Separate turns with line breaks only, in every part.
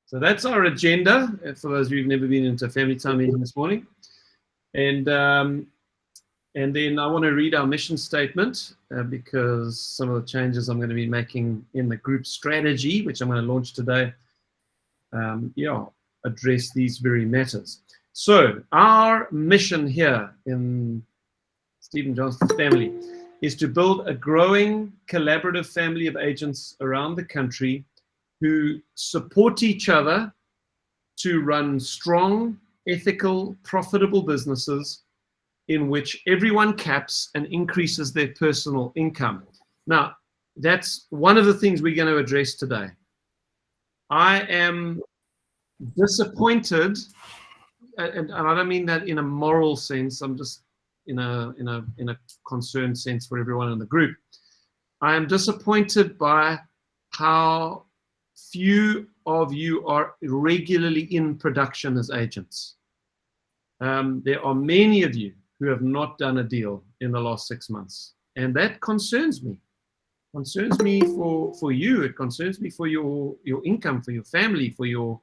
So that's our agenda, for those of you who've never been into a family time meeting this morning. And then I want to read our mission statement because some of the changes I'm going to be making in the group strategy, which I'm going to launch today, address these very matters. So our mission here in Stephen Johnston's family is to build a growing collaborative family of agents around the country who support each other to run strong, ethical, profitable businesses in which everyone caps and increases their personal income. Now, that's one of the things we're going to address today. I am disappointed, and I don't mean that in a moral sense. I'm just in a concerned sense for everyone in the group. I am disappointed by how few of you are regularly in production as agents. There are many of you who have not done a deal in the last 6 months, and that concerns me. Concerns me for you. It concerns me for your income, for your family, for your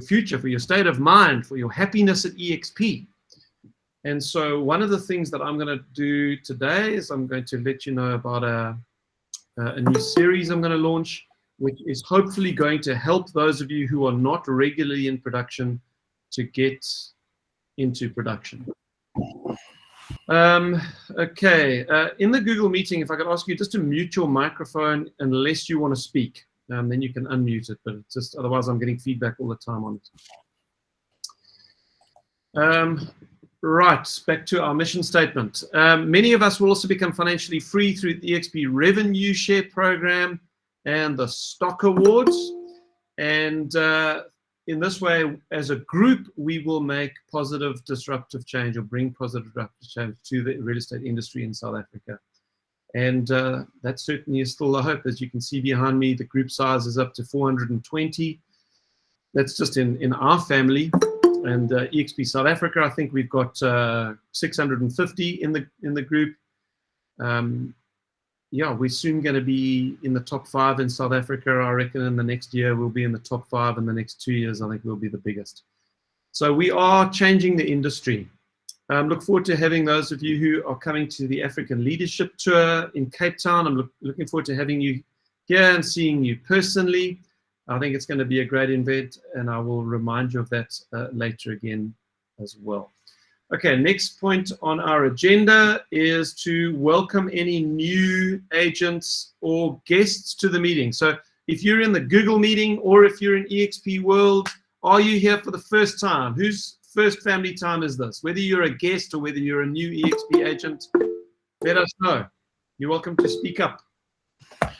future, for your state of mind, for your happiness at eXp. And so one of the things that I'm going to do today is I'm going to let you know about a new series I'm going to launch, which is hopefully going to help those of you who are not regularly in production to get into production. Okay, in the Google meeting, if I could ask you just to mute your microphone unless you want to speak, then you can unmute it, but it's just otherwise I'm getting feedback all the time on it. Right, back to our mission statement. Many of us will also become financially free through the eXp Revenue Share Program and the Stock Awards. And in this way, as a group, we will make positive disruptive change or bring positive disruptive change to the real estate industry in South Africa. And that certainly is still the hope. As you can see behind me, the group size is up to 420. That's just in our family. And eXp South Africa, I think we've got 650 in the group. Yeah, we're soon going to be in the top 5 in South Africa. I reckon in the next year we'll be in the top 5. In the next 2 years, I think we'll be the biggest. So we are changing the industry. Look forward to having those of you who are coming to the African Leadership Tour in Cape Town. I'm looking forward to having you here and seeing you personally. I think it's going to be a great event, and I will remind you of that later again as well. Okay, next point on our agenda is to welcome any new agents or guests to the meeting. So if you're in the Google meeting or if you're in eXp World, are you here for the first time? Whose first family time is this? Whether you're a guest or whether you're a new eXp agent, let us know. You're welcome to speak up.
I'd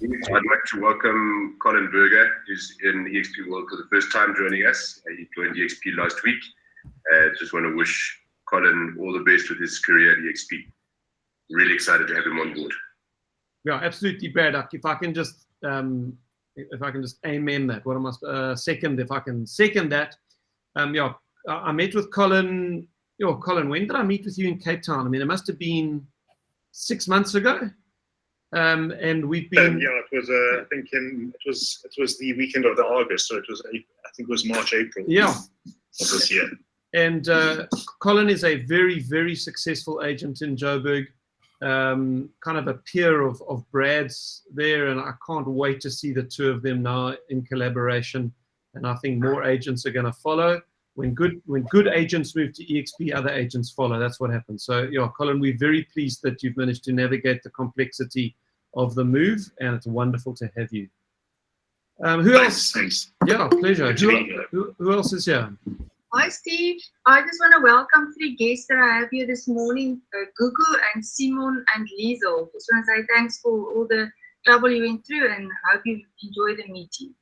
like to welcome Colin Berger, who's in eXp World for the first time joining us. He joined eXp last week. Just want to wish Colin all the best with his career at eXp. Really excited to have him on board.
Yeah, absolutely, Brad. If I can just amen that. What am I second? If I can second that. Yeah, I met with Colin. Colin, when did I meet with you in Cape Town? I mean, it must have been 6 months ago. And we've been.
Yeah, it was. I think it was the weekend of the August, so it was. I think it was March, April.
Yeah.
Of this year.
And Colin is a very, very successful agent in Joburg, kind of a peer of Brad's there, and I can't wait to see the two of them now in collaboration. And I think more agents are going to follow. When good agents move to eXp, other agents follow. That's what happens. So, yeah, Colin, we're very pleased that you've managed to navigate the complexity of the move, and it's wonderful to have you. Who else?
Thanks.
Yeah, pleasure. Who else is here?
Hi, Steve. I just want to welcome 3 guests that I have here this morning, Gugu and Simon and Liesel. Just want to say thanks for all the trouble you went through and hope you enjoyed the meeting.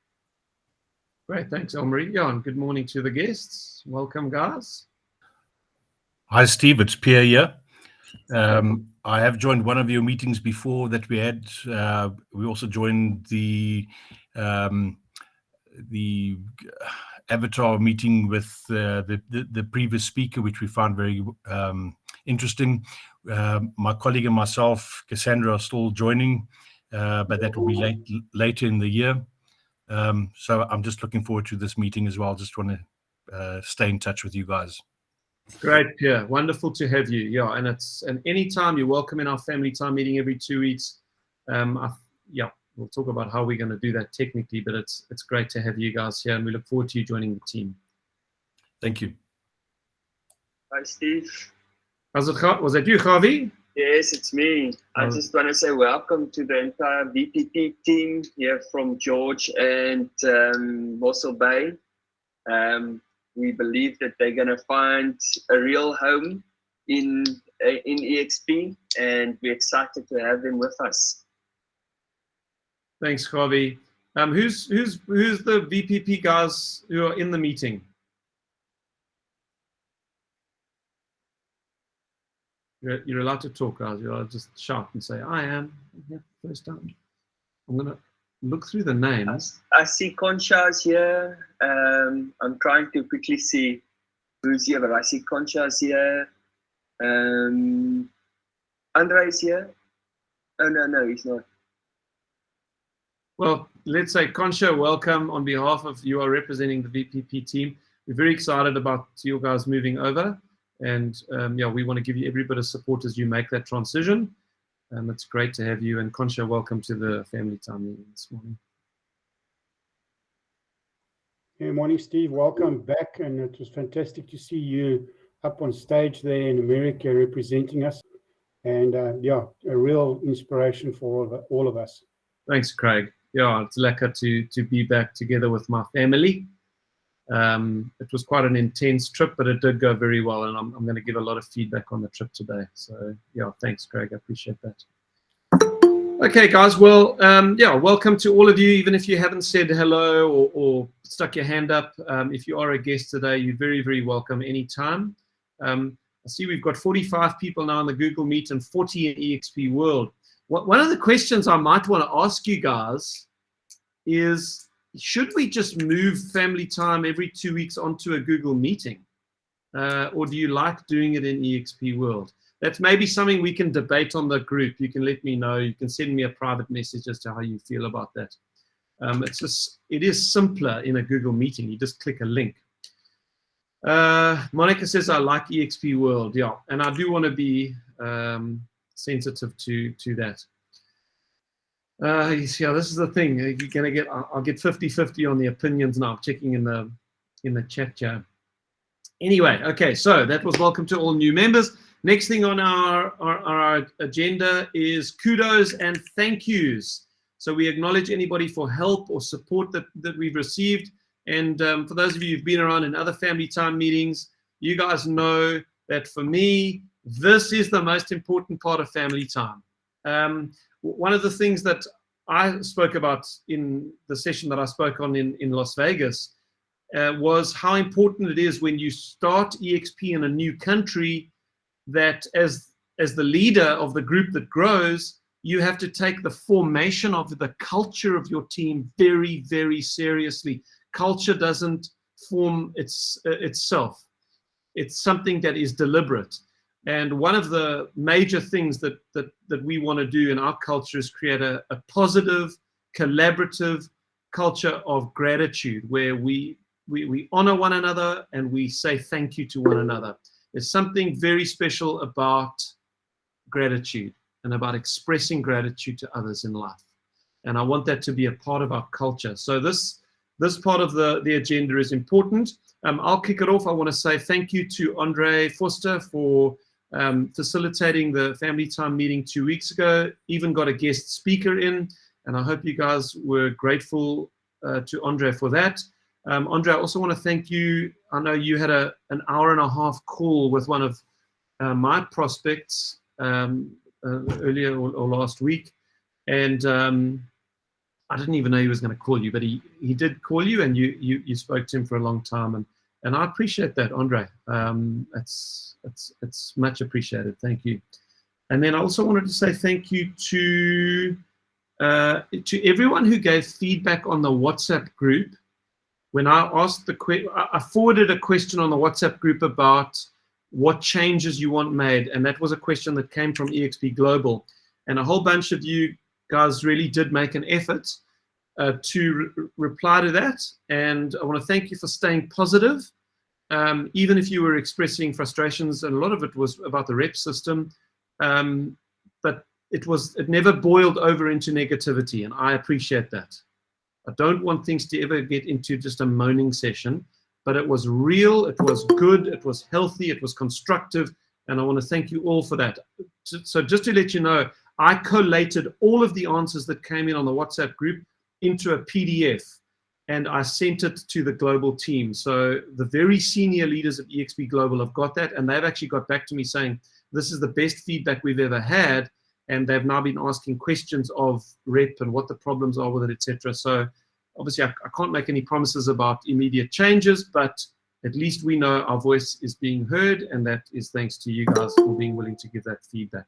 Great, thanks, Elmarie. Yeah, and good morning to the guests. Welcome, guys.
Hi, Steve. It's Pierre here. I have joined one of your meetings before that we had. We also joined the avatar meeting with the previous speaker, which we found very interesting. My colleague and myself, Cassandra, are still joining, but that will be later in the year. So I'm just looking forward to this meeting as well. Just want to stay in touch with you guys.
Great, yeah, wonderful to have you. Yeah, and anytime you're welcome in our family time meeting every 2 weeks. Yeah, we'll talk about how we're going to do that technically, but it's great to have you guys here, and we look forward to you joining the team.
Thank you.
Hi, Steve.
Was that you, Javi?
Yes, it's me. I just want to say welcome to the entire VPP team here from George and Mossel Bay. We believe that they're going to find a real home in eXp, and we're excited to have them with us.
Thanks, Javi. Who's the VPP guys who are in the meeting? You're allowed to talk, guys. You're allowed to just shout and say, I am. Yeah, first time. I'm going to look through the names.
I see Concha's here. I'm trying to quickly see who's here, but I see Concha's here. Andre's here. Oh, no, he's not.
Well, let's say, Concha, welcome on behalf of you are representing the VPP team. We're very excited about you guys moving over. And yeah, we want to give you every bit of support as you make that transition. It's great to have you. And Concha, welcome to the family time meeting this morning.
Good morning, Steve. Welcome back. And it was fantastic to see you up on stage there in America representing us. And yeah, a real inspiration for all of us.
Thanks, Craig. Yeah, it's lekker to be back together with my family. It was quite an intense trip, but it did go very well, and I'm going to give a lot of feedback on the trip today. So yeah, thanks, Craig. I appreciate that. Okay, guys. Well, yeah, welcome to all of you. Even if you haven't said hello or stuck your hand up, if you are a guest today, you're very, very welcome anytime. I see we've got 45 people now in the Google Meet and 40 in eXp World. One of the questions I might want to ask you guys is, should we just move family time every 2 weeks onto a Google meeting? Or do you like doing it in eXp World? That's maybe something we can debate on the group. You can let me know. You can send me a private message as to how you feel about that. It is simpler in a Google meeting. You just click a link. Monica says, I like eXp World. Yeah, and I do want to be sensitive to that. Yeah, this is the thing. You're gonna get. I'll get 50-50 on the opinions now. Checking in the chat here. Anyway, okay. So that was welcome to all new members. Next thing on our agenda is kudos and thank yous. So we acknowledge anybody for help or support that we've received. And for those of you who've been around in other family time meetings, you guys know that for me, this is the most important part of family time. One of the things that I spoke about in the session that I spoke on in Las Vegas was how important it is when you start eXp in a new country that as the leader of the group that grows, you have to take the formation of the culture of your team very, very seriously. Culture doesn't form itself. It's something that is deliberate. And one of the major things that we want to do in our culture is create a positive, collaborative culture of gratitude where we honor one another and we say thank you to one another. There's something very special about gratitude and about expressing gratitude to others in life. And I want that to be a part of our culture. So this part of the agenda is important. I'll kick it off. I want to say thank you to Andre Foster for facilitating the family time meeting 2 weeks ago. Even got a guest speaker in, and I hope you guys were grateful to Andre for that. Andre, I also want to thank you. I know you had an hour and a half call with one of my prospects earlier or last week, and I didn't even know he was going to call you, but he did call you, and you spoke to him for a long time, and I appreciate that, Andre. It's much appreciated. Thank you. And then I also wanted to say thank you to everyone who gave feedback on the WhatsApp group. When I asked I forwarded a question on the WhatsApp group about what changes you want made, and that was a question that came from eXp Global, and a whole bunch of you guys really did make an effort to reply to that. And I want to thank you for staying positive. Even if you were expressing frustrations, and a lot of it was about the rep system, but it never boiled over into negativity, and I appreciate that. I don't want things to ever get into just a moaning session, but it was real, it was good, it was healthy, it was constructive, and I want to thank you all for that. So just to let you know, I collated all of the answers that came in on the WhatsApp group into a PDF, and I sent it to the global team. So the very senior leaders of eXp Global have got that, and they've actually got back to me saying, this is the best feedback we've ever had, and they've now been asking questions of rep and what the problems are with it, etc. So obviously I can't make any promises about immediate changes, but at least we know our voice is being heard, and that is thanks to you guys for being willing to give that feedback.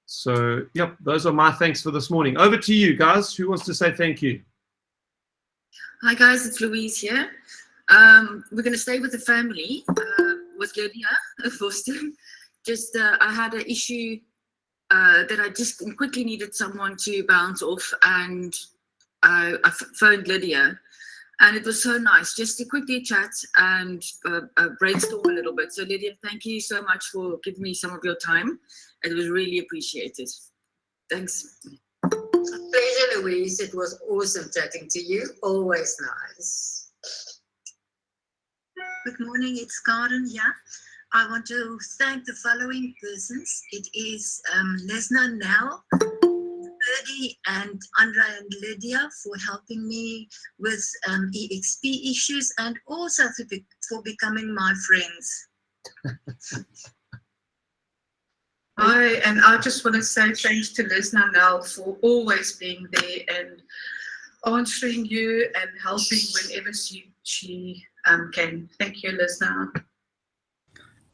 So, yep, those are my thanks for this morning. Over to you, guys. Who wants to say thank you?
Hi, guys. It's Louise here. We're going to stay with the family, with Lydia of Boston. Just, I had an issue that I just quickly needed someone to bounce off, and I phoned Lydia. And it was so nice just to quickly chat and brainstorm a little bit. So, Lydia, thank you so much for giving me some of your time. It was really appreciated. Thanks.
Pleasure, Louise. It was awesome chatting to you. Always nice.
Good morning. It's Karen. Yeah. I want to thank the following persons. It is Lesna Nell, Ferdy, and Andrea and Lydia for helping me with eXp issues, and also for becoming my friends.
Hi, and I just want to say thanks to Lesna Nell for always being there and answering you and helping whenever she can. Thank you, Lesna.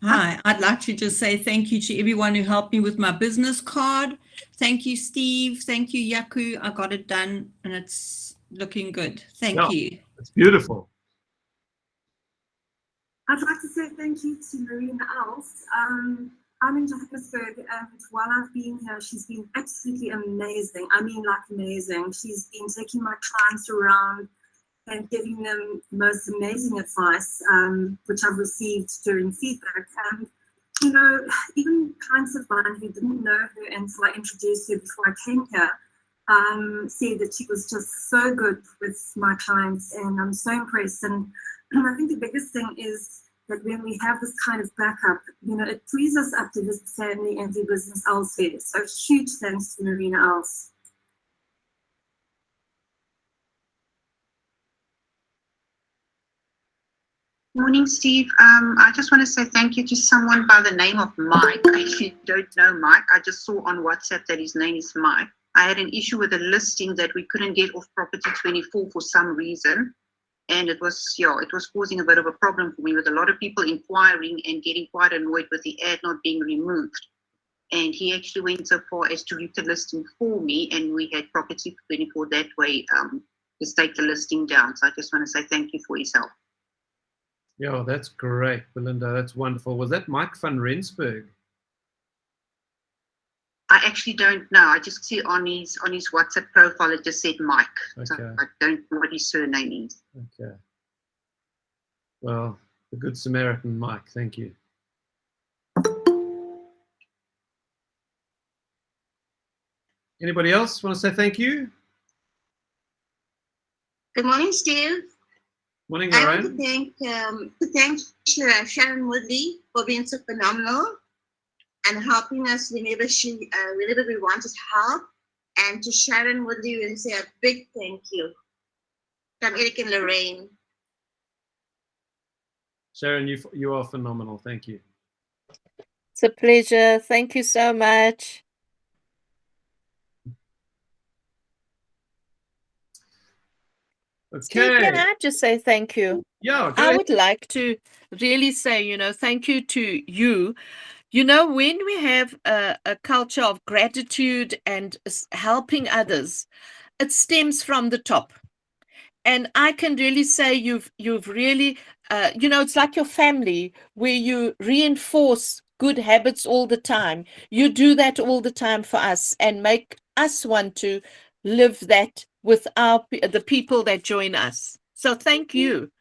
Hi, I'd like to just say thank you to everyone who helped me with my business card. Thank you, Steve. Thank you, Yaku. I got it done and it's looking good. Thank you.
It's beautiful.
I'd like to say thank you to Marina Els. I'm in Johannesburg, and while I've been here, she's been absolutely amazing. I mean, like amazing. She's been taking my clients around and giving them the most amazing advice, which I've received during feedback. And, you know, even clients of mine who didn't know her until I introduced her before I came here, said that she was just so good with my clients, and I'm so impressed. And I think the biggest thing is that when we have this kind of backup, you know, it frees us up to visit family and do business elsewhere. So huge thanks to Marina Els.
Morning, Steve. I just want to say thank you to someone by the name of Mike. I actually don't know Mike. I just saw on WhatsApp that his name is Mike. I had an issue with a listing that we couldn't get off property 24 for some reason. And it was causing a bit of a problem for me, with a lot of people inquiring and getting quite annoyed with the ad not being removed. And he actually went so far as to read the listing for me, and we had property 24 that way, just take the listing down. So I just want to say thank you for his help.
Yeah, that's great, Belinda. That's wonderful. Was that Mike van Rensburg?
I actually don't know. I just see on his WhatsApp profile it just said Mike. Okay. So I don't know what his surname is.
Okay. Well, the Good Samaritan, Mike. Thank you. Anybody else want to say thank you?
Good morning, Steve.
Morning,
I
Lorraine.
want to thank Sharon Woodley for being so phenomenal and helping us whenever we wanted help. And to Sharon Woodley, we want to say a big thank you from Eric and Lorraine.
Sharon, you are phenomenal. Thank you.
It's a pleasure. Thank you so much.
Okay.
Steve, can I just say thank you?
Yeah,
I would like to really say, thank you to you. When we have a culture of gratitude and helping others, it stems from the top. And I can really say you've really, it's like your family where you reinforce good habits all the time. You do that all the time for us and make us want to live that with the people that join us. So thank you.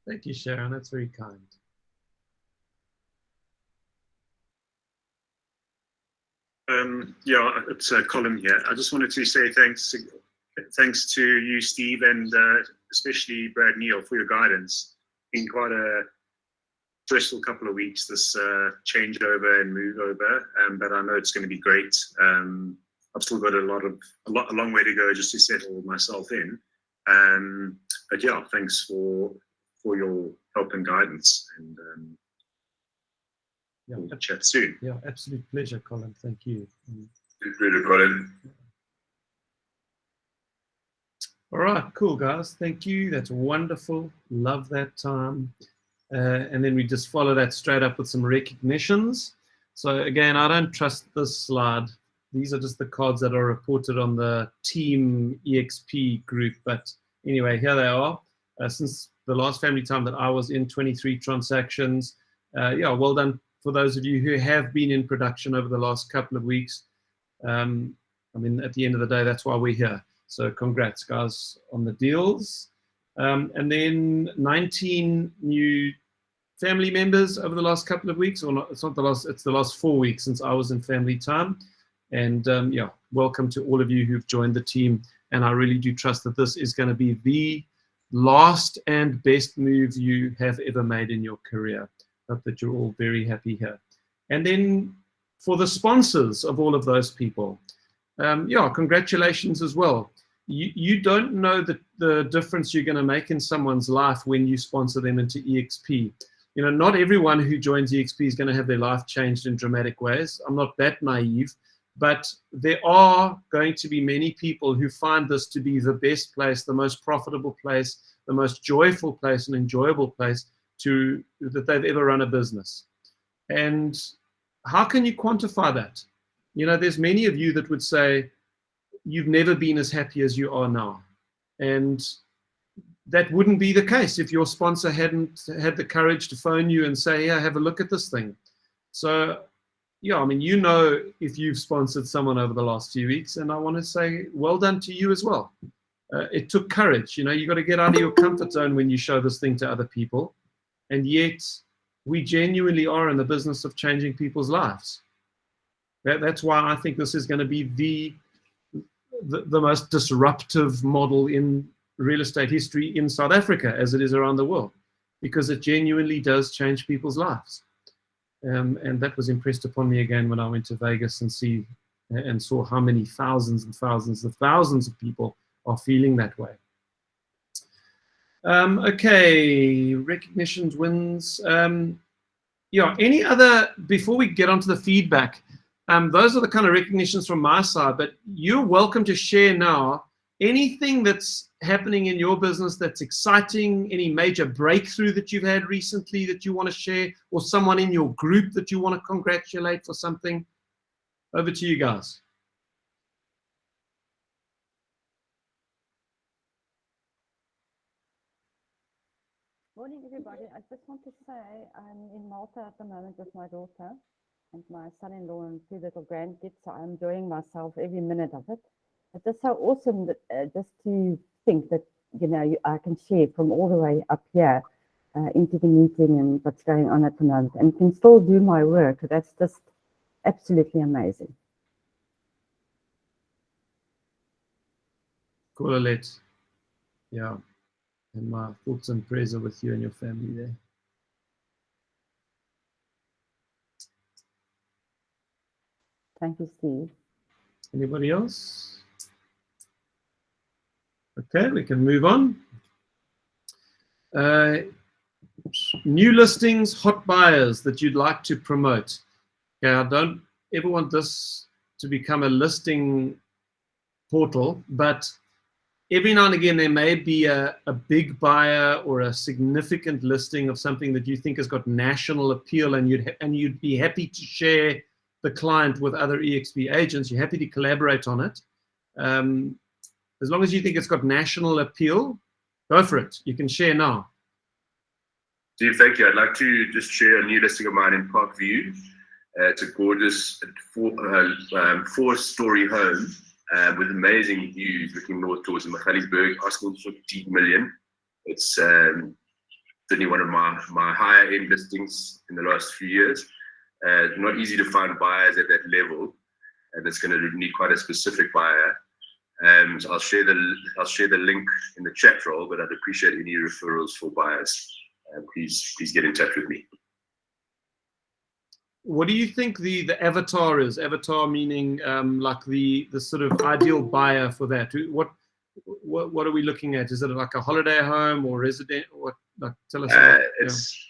Thank you, Sharon. That's very kind.
Yeah, it's Colin here. I just wanted to say thanks to you, Steve, and especially Brad Neal for your guidance. Been quite a stressful couple of weeks, this changeover and move over, but I know it's going to be great. I've still got a long way to go just to settle myself in. But yeah, thanks for your help and guidance, and
yeah,
we'll chat soon.
Yeah, absolute pleasure, Colin. Thank you.
Pleasure, Colin.
All right, cool, guys. Thank you. That's wonderful. Love that time. And then we just follow that straight up with some recognitions. So again, I don't trust this slide. These are just the cards that are reported on the team eXp group. But anyway, here they are. Since the last family time that I was in, 23 transactions. Yeah, well done for those of you who have been in production over the last couple of weeks. I mean, at the end of the day, that's why we're here. So congrats, guys, on the deals. And then 19 new family members over the last couple of weeks, or not, it's not the last, it's the last 4 weeks since I was in family time. And yeah, welcome to all of you who've joined the team. And I really do trust that this is going to be the last and best move you have ever made in your career. Hope that you're all very happy here. And then for the sponsors of all of those people, yeah, congratulations as well. You don't know the difference you're going to make in someone's life when you sponsor them into eXp. You know, not everyone who joins eXp is going to have their life changed in dramatic ways. I'm not that naive, but there are going to be many people who find this to be the best place, the most profitable place, the most joyful place and enjoyable place that they've ever run a business. And how can you quantify that? You know, there's many of you that would say, you've never been as happy as you are now. And that wouldn't be the case if your sponsor hadn't had the courage to phone you and say, yeah, have a look at this thing. So, yeah, I mean, you know, if you've sponsored someone over the last few weeks, and I want to say, well done to you as well. It took courage. You know, you got to get out of your comfort zone when you show this thing to other people. And yet, we genuinely are in the business of changing people's lives. That's why I think this is going to be the most disruptive model in real estate history in South Africa, as it is around the world, because it genuinely does change people's lives. And that was impressed upon me again when I went to Vegas and saw how many thousands and thousands of people are feeling that way. Okay, recognitions, wins. Yeah, any other, before we get onto the feedback, those are the kind of recognitions from my side, but you're welcome to share now anything that's happening in your business that's exciting, any major breakthrough that you've had recently that you want to share, or someone in your group that you want to congratulate for something. Over to you guys.
Morning, everybody. I just want to say I'm in Malta at the moment with my daughter and my son-in-law and 2 little grandkids, so I'm enjoying myself every minute of it. It's just so awesome that, just to think that, you know, I can share from all the way up here into the meeting and what's going on at the moment, and can still do my work. That's just absolutely amazing.
Cool, Alette. Yeah. And my thoughts and prayers are with you and your family there.
Thank you, Steve.
Anybody else? Okay, we can move on. New listings, hot buyers that you'd like to promote. Okay, I don't ever want this to become a listing portal, but every now and again there may be a big buyer or a significant listing of something that you think has got national appeal, and you'd be happy to share the client with other eXp agents. You're happy to collaborate on it. As long as you think it's got national appeal, go for it. You can share now.
Steve, thank you. I'd like to just share a new listing of mine in Parkview. It's a gorgeous 4-story home with amazing views looking north towards Magaliesburg, asking 15 million. It's certainly one of my higher end listings in the last few years. Not easy to find buyers at that level, and it's going to need quite a specific buyer. So I'll share the link in the chat roll, but I'd appreciate any referrals for buyers. Please get in touch with me.
What do you think the avatar is? Avatar meaning like the sort of ideal buyer for that. What are we looking at? Is it like a holiday home or resident? What, like, tell us.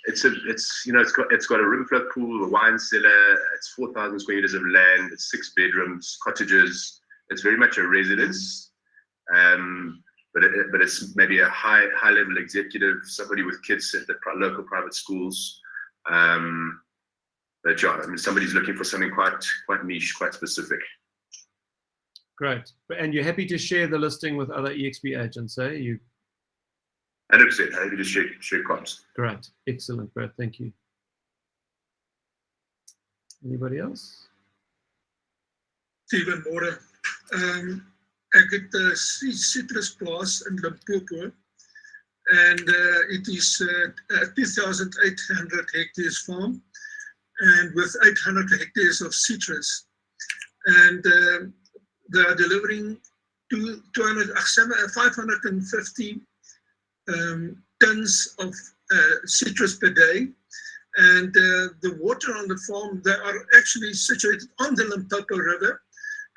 It's got a room float pool, a wine cellar. It's 4,000 square meters of land. It's 6 bedrooms, cottages. It's very much a residence, but it's maybe a high level executive, somebody with kids at the local private schools. But yeah, I mean, somebody's looking for something quite niche, quite specific.
Great. And you're happy to share the listing with other eXp agents, eh? You
100% happy to share comps.
Great. Excellent, Brad. Thank you. Anybody else?
Steven Moore. Ek het 'n citrusplaas in Limpopo, and it is 2,800 hectares farm, and with 800 hectares of citrus, and they are delivering 550 tons of citrus per day. And the water on the farm, they are actually situated on the Limpopo River,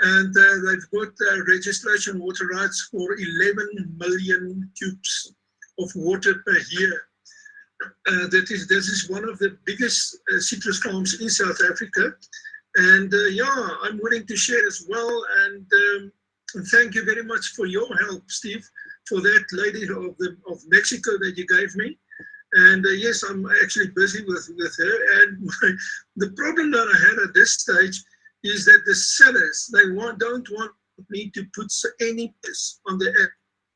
and they've got registration water rights for 11 million cubes of water per year. This is one of the biggest citrus farms in South Africa, and yeah, I'm willing to share as well. And thank you very much for your help, Steve, for that lady of Mexico that you gave me. And yes, I'm actually busy with her. And the problem that I had at this stage is that the sellers, don't want me to put any piss on the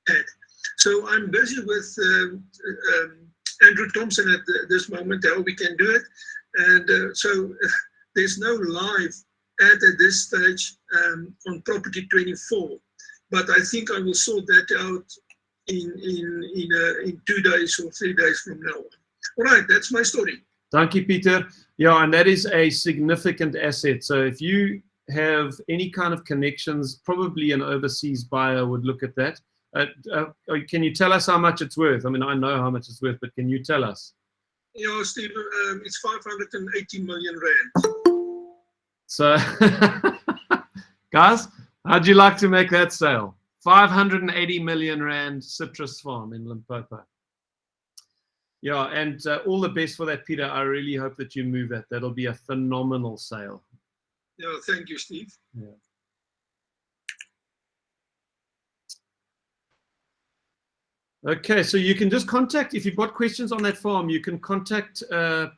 ad. So I'm busy with Andrew Thompson at this moment, how we can do it. And so there's no live ad at this stage on Property 24. But I think I will sort that out in 2 days or 3 days from now on. All right, that's my story.
Thank you, Peter. Yeah, and that is a significant asset. So if you have any kind of connections, probably an overseas buyer would look at that. Can you tell us how much it's worth? I mean, I know how much it's worth, but can you tell us?
Yeah, Steve, it's 580 million rand.
So, guys, how'd you like to make that sale? 580 million rand citrus farm in Limpopo. Yeah, and all the best for that, Peter. I really hope that you move that. That'll be a phenomenal sale.
Yeah, thank you, Steve.
Yeah. Okay, so you can just contact, if you've got questions on that farm, you can contact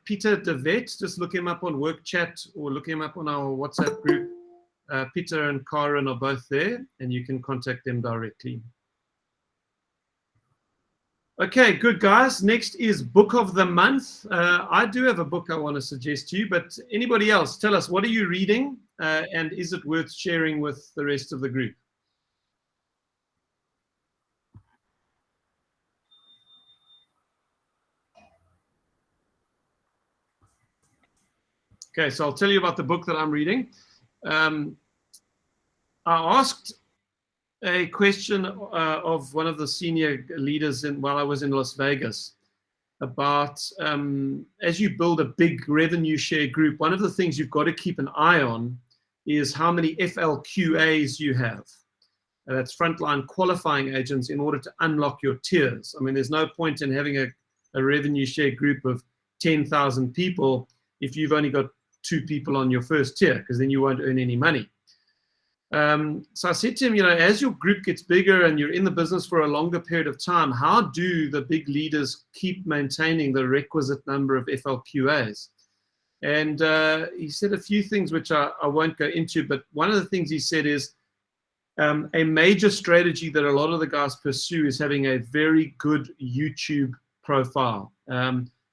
Peter de Vet. Just look him up on Work Chat or look him up on our WhatsApp group. Peter and Karen are both there, and you can contact them directly. Okay, good, guys. Next is Book of the Month. I do have a book I want to suggest to you, but anybody else, tell us, what are you reading, and is it worth sharing with the rest of the group? Okay, so I'll tell you about the book that I'm reading. I asked a question of one of the senior leaders while I was in Las Vegas about as you build a big revenue share group, one of the things you've got to keep an eye on is how many FLQAs you have. That's frontline qualifying agents, in order to unlock your tiers. I mean, there's no point in having a revenue share group of 10,000 people if you've only got 2 people on your first tier, because then you won't earn any money. So I said to him, as your group gets bigger and you're in the business for a longer period of time, how do the big leaders keep maintaining the requisite number of FLQAs? And he said a few things which I won't go into, but one of the things he said is a major strategy that a lot of the guys pursue is having a very good YouTube profile.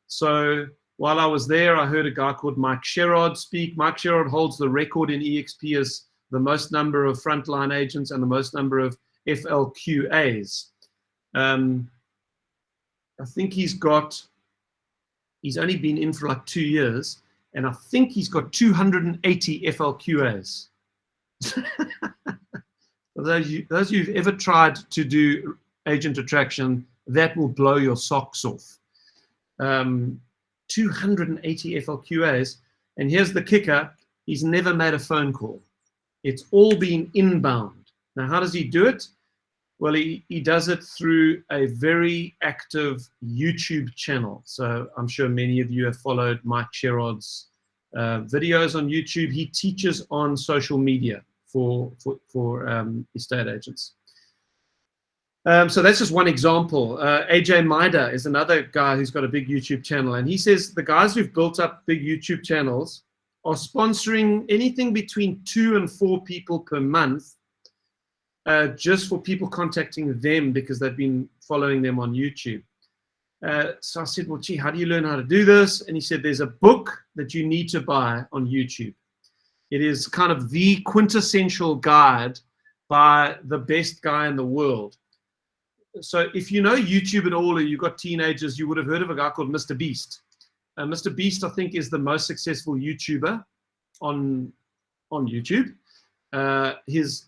So while I was there, I heard a guy called Mike Sherrod speak. Mike Sherrod holds the record in eXp as the most number of frontline agents, and the most number of FLQAs. I think he's only been in for like 2 years, and I think he's got 280 FLQAs. Those of you who've ever tried to do agent attraction, that will blow your socks off. 280 FLQAs, and here's the kicker, he's never made a phone call. It's all been inbound. Now, how does he do it? Well, he does it through a very active YouTube channel. So I'm sure many of you have followed Mike Sherrod's videos on YouTube. He teaches on social media for estate agents. So that's just one example. AJ Maida is another guy who's got a big YouTube channel, and he says the guys who've built up big YouTube channels are sponsoring anything between 2 and 4 people per month, just for people contacting them because they've been following them on YouTube. So I said, well, gee, how do you learn how to do this? And he said, there's a book that you need to buy on YouTube. It is kind of the quintessential guide by the best guy in the world. So if you know YouTube at all, or you've got teenagers, you would have heard of a guy called Mr. Beast. Mr. Beast, I think, is the most successful YouTuber on YouTube. His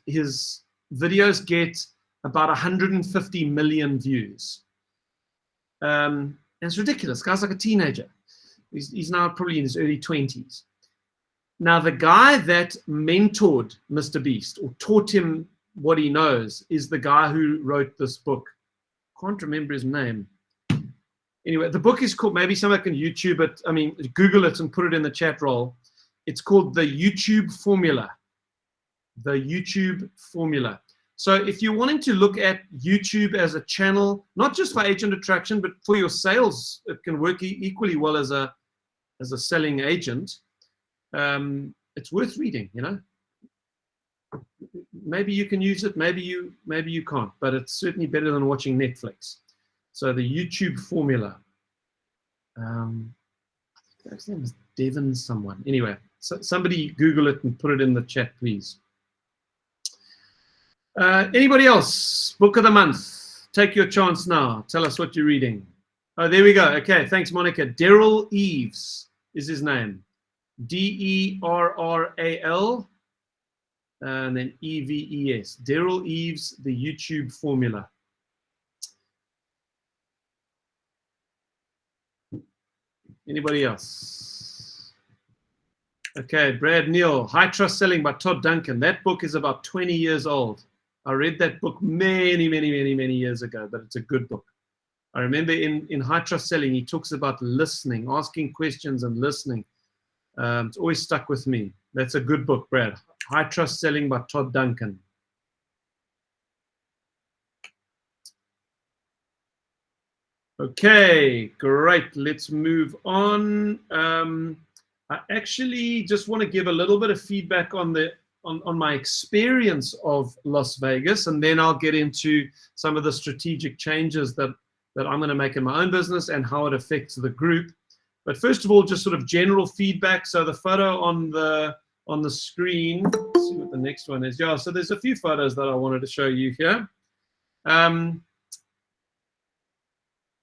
videos get about 150 million views. And it's ridiculous. Guy's like a teenager. He's now probably in his early 20s. Now, the guy that mentored Mr. Beast or taught him what he knows is the guy who wrote this book. Can't remember his name. Anyway, the book is called, maybe someone can YouTube it, I mean, Google it and put it in the chat roll. It's called The YouTube Formula. The YouTube Formula. So if you're wanting to look at YouTube as a channel, not just for agent attraction, but for your sales, it can work equally well as a selling agent. It's worth reading, you know. Maybe you can use it, maybe you can't, but it's certainly better than watching Netflix. So the YouTube Formula. His name is Devin someone. Anyway, so somebody Google it and put it in the chat, please. Anybody else? Book of the month. Take your chance now. Tell us what you're reading. Oh, there we go. Okay, thanks, Monica. Daryl Eves is his name. DERRAL. And then EVES. Daryl Eves, The YouTube Formula. Anybody else? Okay, Brad Neal, High Trust Selling by Todd Duncan. That book is about 20 years old. I read that book many years ago, but it's a good book. I remember in High Trust Selling, he talks about listening, asking questions and listening. It's always stuck with me. That's a good book, Brad. High Trust Selling by Todd Duncan. Okay, great. Let's move on. I actually just want to give a little bit of feedback on my experience of Las Vegas, and then I'll get into some of the strategic changes that I'm going to make in my own business and how it affects the group. But first of all, just sort of general feedback. So the photo on the screen, let's see what the next one is. Yeah, so there's a few photos that I wanted to show you here.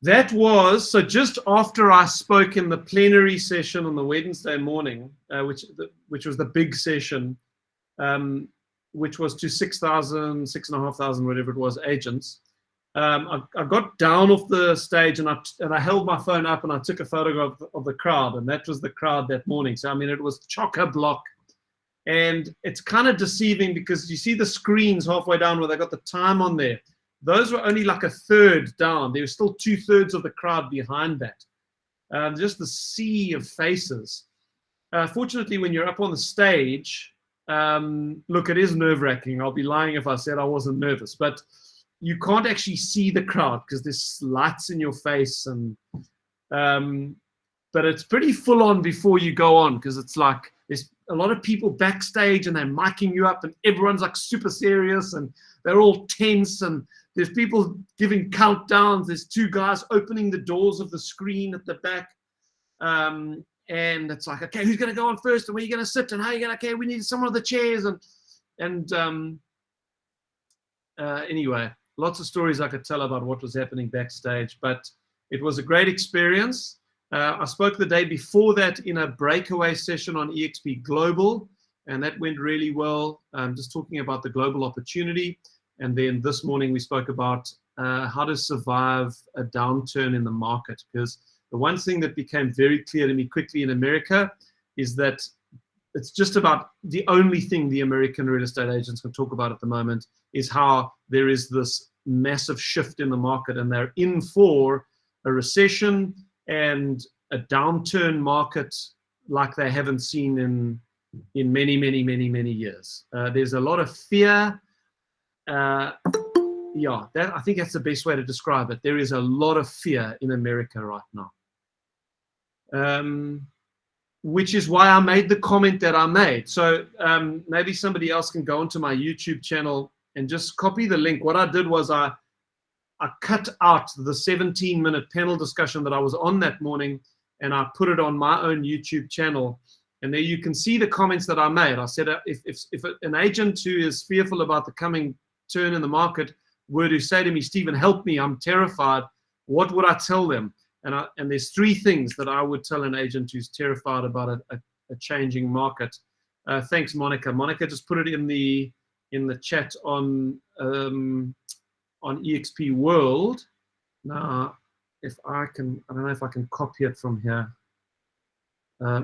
That was, so just after I spoke in the plenary session on the Wednesday morning, which was the big session, which was to 6,000, 6,500, whatever it was, agents. I got down off the stage and I held my phone up and I took a photograph of the crowd, and that was the crowd that morning. So, I mean, it was chock-a-block. And it's kind of deceiving because you see the screens halfway down where they got the time on there. Those were only like a third down. There was still 2/3 of the crowd behind that. Just the sea of faces. Fortunately, when you're up on the stage, look, it is nerve-wracking. I'll be lying if I said I wasn't nervous, but you can't actually see the crowd because there's lights in your face, and but it's pretty full on before you go on, because it's like there's a lot of people backstage and they're micing you up and everyone's like super serious and they're all tense, and there's people giving countdowns. There's 2 guys opening the doors of the screen at the back. And it's like, okay, who's going to go on first? And where are you going to sit? And how are you going to, okay, we need someone on the chairs. And Anyway, lots of stories I could tell about what was happening backstage, but it was a great experience. I spoke the day before that in a breakaway session on eXp Global, and that went really well, just talking about the global opportunity. And then this morning we spoke about how to survive a downturn in the market, because the one thing that became very clear to me quickly in America is that it's just about the only thing the American real estate agents can talk about at the moment is how there is this massive shift in the market, and they're in for a recession and a downturn market like they haven't seen in many years. There's a lot of fear. Yeah, I think that's the best way to describe it. There is a lot of fear in America right now. Which is why I made the comment that I made. So maybe somebody else can go onto my YouTube channel and just copy the link. What I did was I cut out the 17-minute panel discussion that I was on that morning, and I put it on my own YouTube channel. And there you can see the comments that I made. I said, if an agent who is fearful about the coming turn in the market were to say to me, Stephen, help me, I'm terrified, what would I tell them? And there's three things that I would tell an agent who's terrified about a changing market. Thanks, Monica. Monica just put it in the chat on eXp World. Now, if I can, I don't know if I can copy it from here.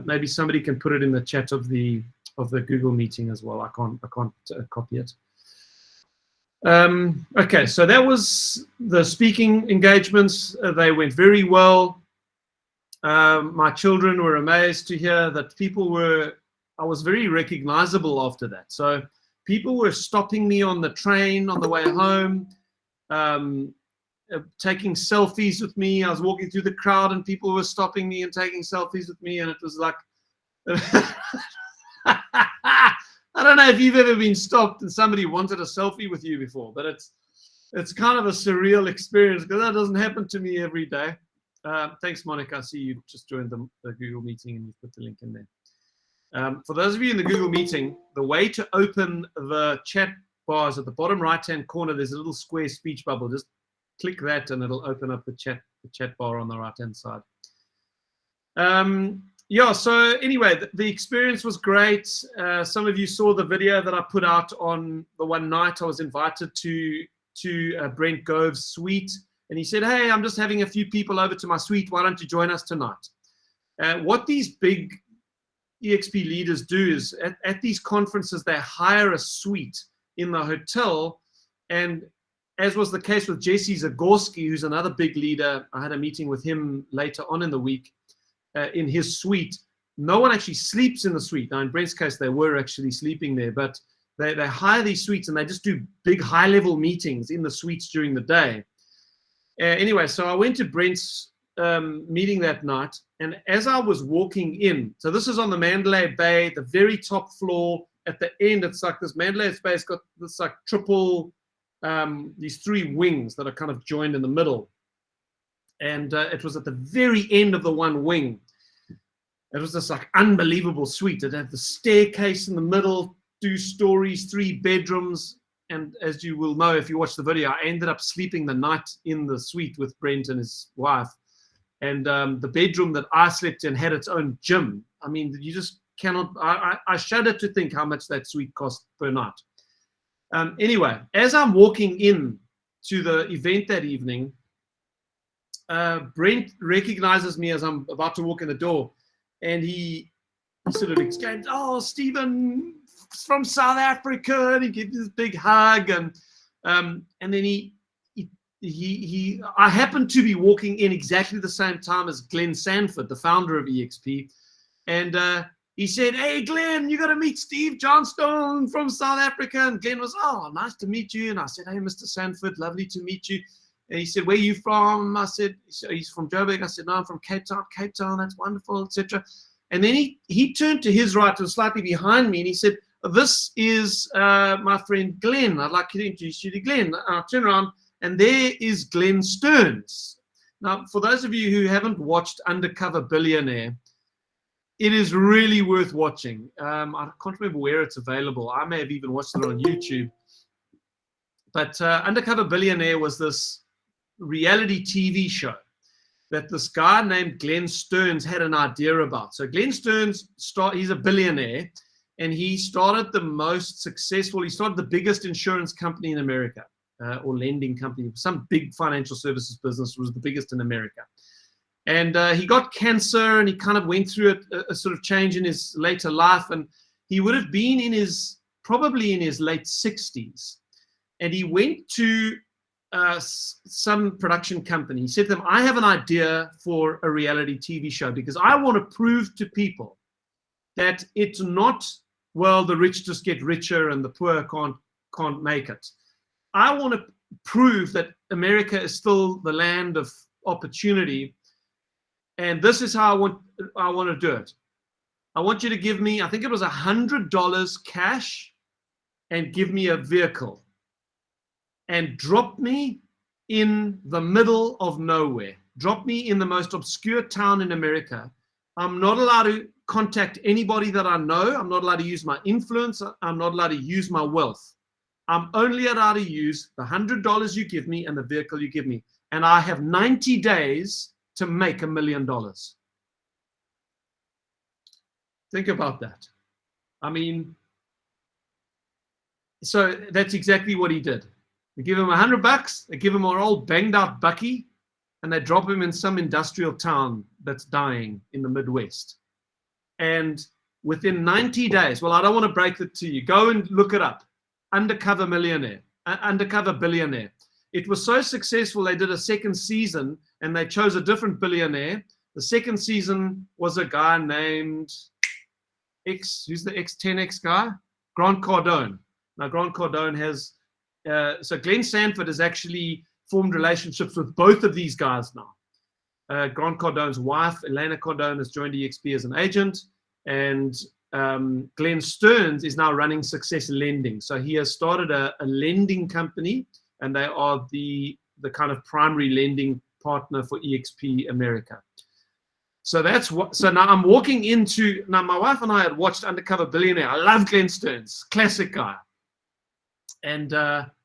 Maybe somebody can put it in the chat of the Google meeting as well. I can't copy it. Okay, so that was the speaking engagements. They went very well. My children were amazed to hear that I was very recognizable after that. So people were stopping me on the train on the way home, taking selfies with me. I was walking through the crowd and people were stopping me and taking selfies with me, and it was like, I don't know if you've ever been stopped and somebody wanted a selfie with you before, but it's kind of a surreal experience because that doesn't happen to me every day. Thanks, Monica. I see you just joined the Google meeting and you put the link in there. For those of you in the Google meeting, the way to open the chat bars at the bottom right-hand corner, there's a little square speech bubble. Just click that and it'll open up the chat bar on the right-hand side. Yeah, so anyway, the experience was great. Some of you saw the video that I put out on the one night I was invited to Brent Gove's suite. And he said, hey, I'm just having a few people over to my suite. Why don't you join us tonight? What these big eXp leaders do is at these conferences, they hire a suite in the hotel. And as was the case with Jesse Zagorski, who's another big leader, I had a meeting with him later on in the week. In his suite, no one actually sleeps in the suite. Now, in Brent's case, they were actually sleeping there, but they hire these suites and they just do big high-level meetings in the suites during the day. Anyway, so I went to Brent's meeting that night, and as I was walking in, so this is on the Mandalay Bay, the very top floor. At the end, it's like this Mandalay Bay's got this like triple, these three wings that are kind of joined in the middle. And it was at the very end of the one wing. It was this like unbelievable suite. It had the staircase in the middle, 2 stories, 3 bedrooms. And as you will know, if you watch the video, I ended up sleeping the night in the suite with Brent and his wife. And the bedroom that I slept in had its own gym. I mean, you just cannot, I shudder to think how much that suite cost per night. Anyway, as I'm walking in to the event that evening, Brent recognizes me as I'm about to walk in the door, and he sort of exclaims, "Oh, Stephen from South Africa!" And he gives this big hug, and then I happened to be walking in exactly the same time as Glenn Sanford, the founder of eXp, and he said, "Hey, Glenn, you got to meet Steve Johnstone from South Africa." And Glenn was, "Oh, nice to meet you." And I said, "Hey, Mr. Sanford, lovely to meet you." And he said, "Where are you from?" I said, "He's from Joburg." I said, "No, I'm from Cape Town." "Cape Town, that's wonderful," etc. And then he turned to his right, was slightly behind me, and he said, "This is my friend Glenn. I'd like to introduce you to Glenn." I turn around, and there is Glenn Stearns. Now, for those of you who haven't watched Undercover Billionaire, it is really worth watching. I can't remember where it's available. I may have even watched it on YouTube. But Undercover Billionaire was this reality TV show that this guy named Glenn Stearns had an idea about. So Glenn Stearns, he's a billionaire, and he started the most successful, he started the biggest insurance company in America, or lending company. Some big financial services business was the biggest in America. And he got cancer, and he kind of went through a sort of change in his later life, and he would have been probably in his late 60s. And he went to some production company. He said to them, I have an idea for a reality TV show because I want to prove to people that it's not, well, the rich just get richer and the poor can't make it. I want to prove that America is still the land of opportunity. And this is how I want to do it. I want you to give me, I think it was $100 cash, and give me a vehicle. And drop me in the middle of nowhere. Drop me in the most obscure town in America. I'm not allowed to contact anybody that I know. I'm not allowed to use my influence. I'm not allowed to use my wealth. I'm only allowed to use the $100 you give me and the vehicle you give me. And I have 90 days to make $1 million. Think about that. I mean, so that's exactly what he did. They give him $100, they give him an old banged out bucky, and they drop him in some industrial town that's dying in the Midwest. And within 90 days, well, I don't want to break it to you. Go and look it up. Undercover Billionaire. It was so successful, they did a second season, and they chose a different billionaire. The second season was a guy named who's the X10X guy? Grant Cardone. Now, Grant Cardone has so Glenn Sanford has actually formed relationships with both of these guys now. Grant Cardone's wife, Elena Cardone, has joined eXp as an agent, and Glenn Stearns is now running Success Lending. So he has started a lending company, and they are the kind of primary lending partner for eXp America. So that's what. So now I'm walking into. Now my wife and I had watched Undercover Billionaire. I love Glenn Stearns, classic guy. And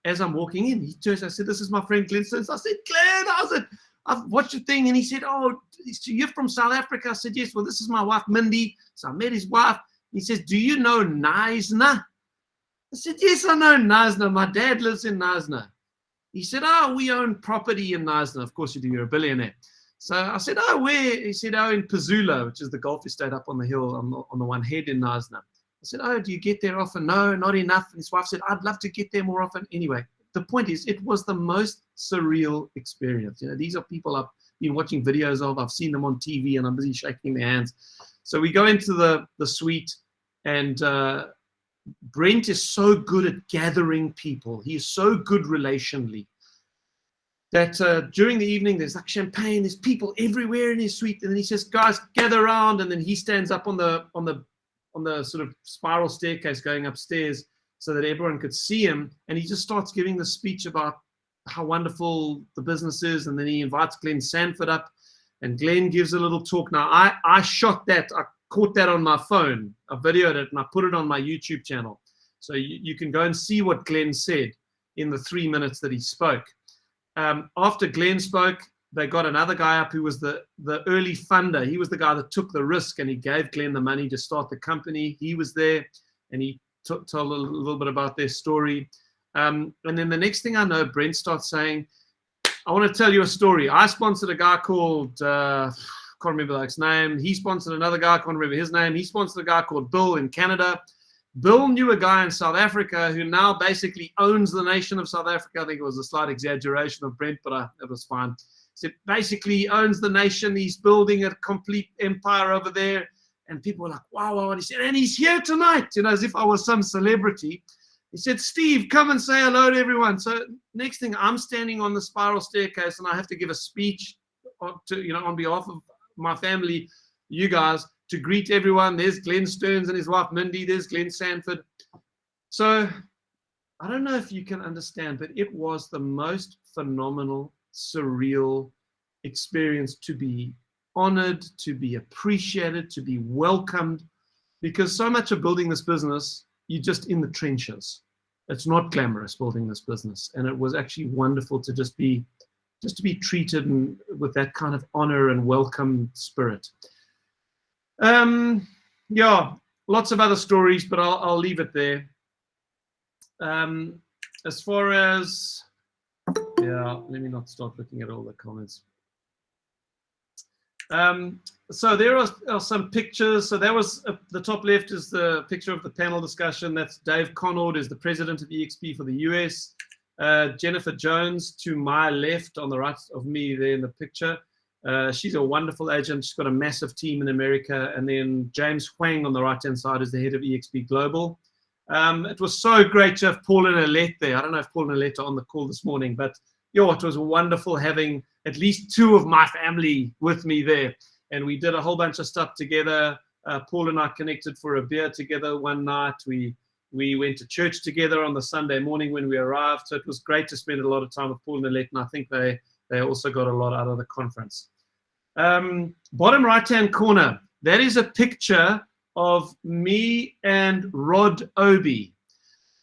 as I'm walking in, he turns. I said, "This is my friend Glenn Stearns." I said, "Glenn, how's it? I've watched your thing." And he said, "Oh, you're from South Africa?" I said, "Yes." "Well, this is my wife, Mindy." So I met his wife. He says, "Do you know Knysna?" I said, "Yes, I know Knysna. My dad lives in Knysna." He said, "Oh, we own property in Knysna." Of course you do. You're a billionaire. So I said, "Oh, where?" He said, "Oh, in Pazula, which is the golf estate up on the hill on the one head in Knysna." I said, "Oh, do you get there often?" "No, not enough." And his wife said, "I'd love to get there more often." Anyway, the point is, it was the most surreal experience. You know, these are people I've been watching videos of. I've seen them on TV, and I'm busy shaking their hands. So we go into the suite, and Brent is so good at gathering people. He is so good relationally that during the evening, there's like champagne, there's people everywhere in his suite. And then he says, "Guys, gather around." And then he stands up on the sort of spiral staircase going upstairs so that everyone could see him. And he just starts giving the speech about how wonderful the business is. And then he invites Glenn Sanford up, and Glenn gives a little talk. Now, I shot that. I caught that on my phone. I videoed it, and I put it on my YouTube channel. So you can go and see what Glenn said in the 3 minutes that he spoke. After Glenn spoke, they got another guy up who was the early funder. He was the guy that took the risk, and he gave Glenn the money to start the company. He was there, and he told a little bit about their story. And then the next thing I know, Brent starts saying, "I want to tell you a story. I sponsored a guy called, can't remember his name. He sponsored another guy, can't remember his name. He sponsored a guy called Bill in Canada. Bill knew a guy in South Africa who now basically owns the nation of South Africa." I think it was a slight exaggeration of Brent, but it was fine. So basically, he owns the nation. He's building a complete empire over there. And people were like, "Wow, wow." And he said, "And he's here tonight," you know, as if I was some celebrity. He said, "Steve, come and say hello to everyone." So next thing, I'm standing on the spiral staircase, and I have to give a speech on behalf of my family, you guys, to greet everyone. There's Glenn Stearns and his wife, Mindy. There's Glenn Sanford. So I don't know if you can understand, but it was the most phenomenal, surreal experience to be honored, to be appreciated, to be welcomed, because so much of building this business, you're just in the trenches. It's not glamorous building this business, and it was actually wonderful to just be treated with that kind of honor and welcome spirit. Yeah, lots of other stories, but I'll leave it there. As far as, yeah, let me not start looking at all the comments. So there are some pictures. So that was the top left is the picture of the panel discussion. That's Dave Connaught, is the president of eXp for the US. Jennifer Jones to my left, on the right of me there in the picture. She's a wonderful agent. She's got a massive team in America. And then James Huang on the right-hand side is the head of eXp Global. It was so great to have Paul and Alette there. I don't know if Paul and Alette are on the call this morning, but yo, it was wonderful having at least two of my family with me there. And we did a whole bunch of stuff together. Paul and I connected for a beer together one night. We went to church together on the Sunday morning when we arrived. So it was great to spend a lot of time with Paul and Alette, and I think they also got a lot out of the conference. Bottom right-hand corner, that is a picture of me and Rod Obi.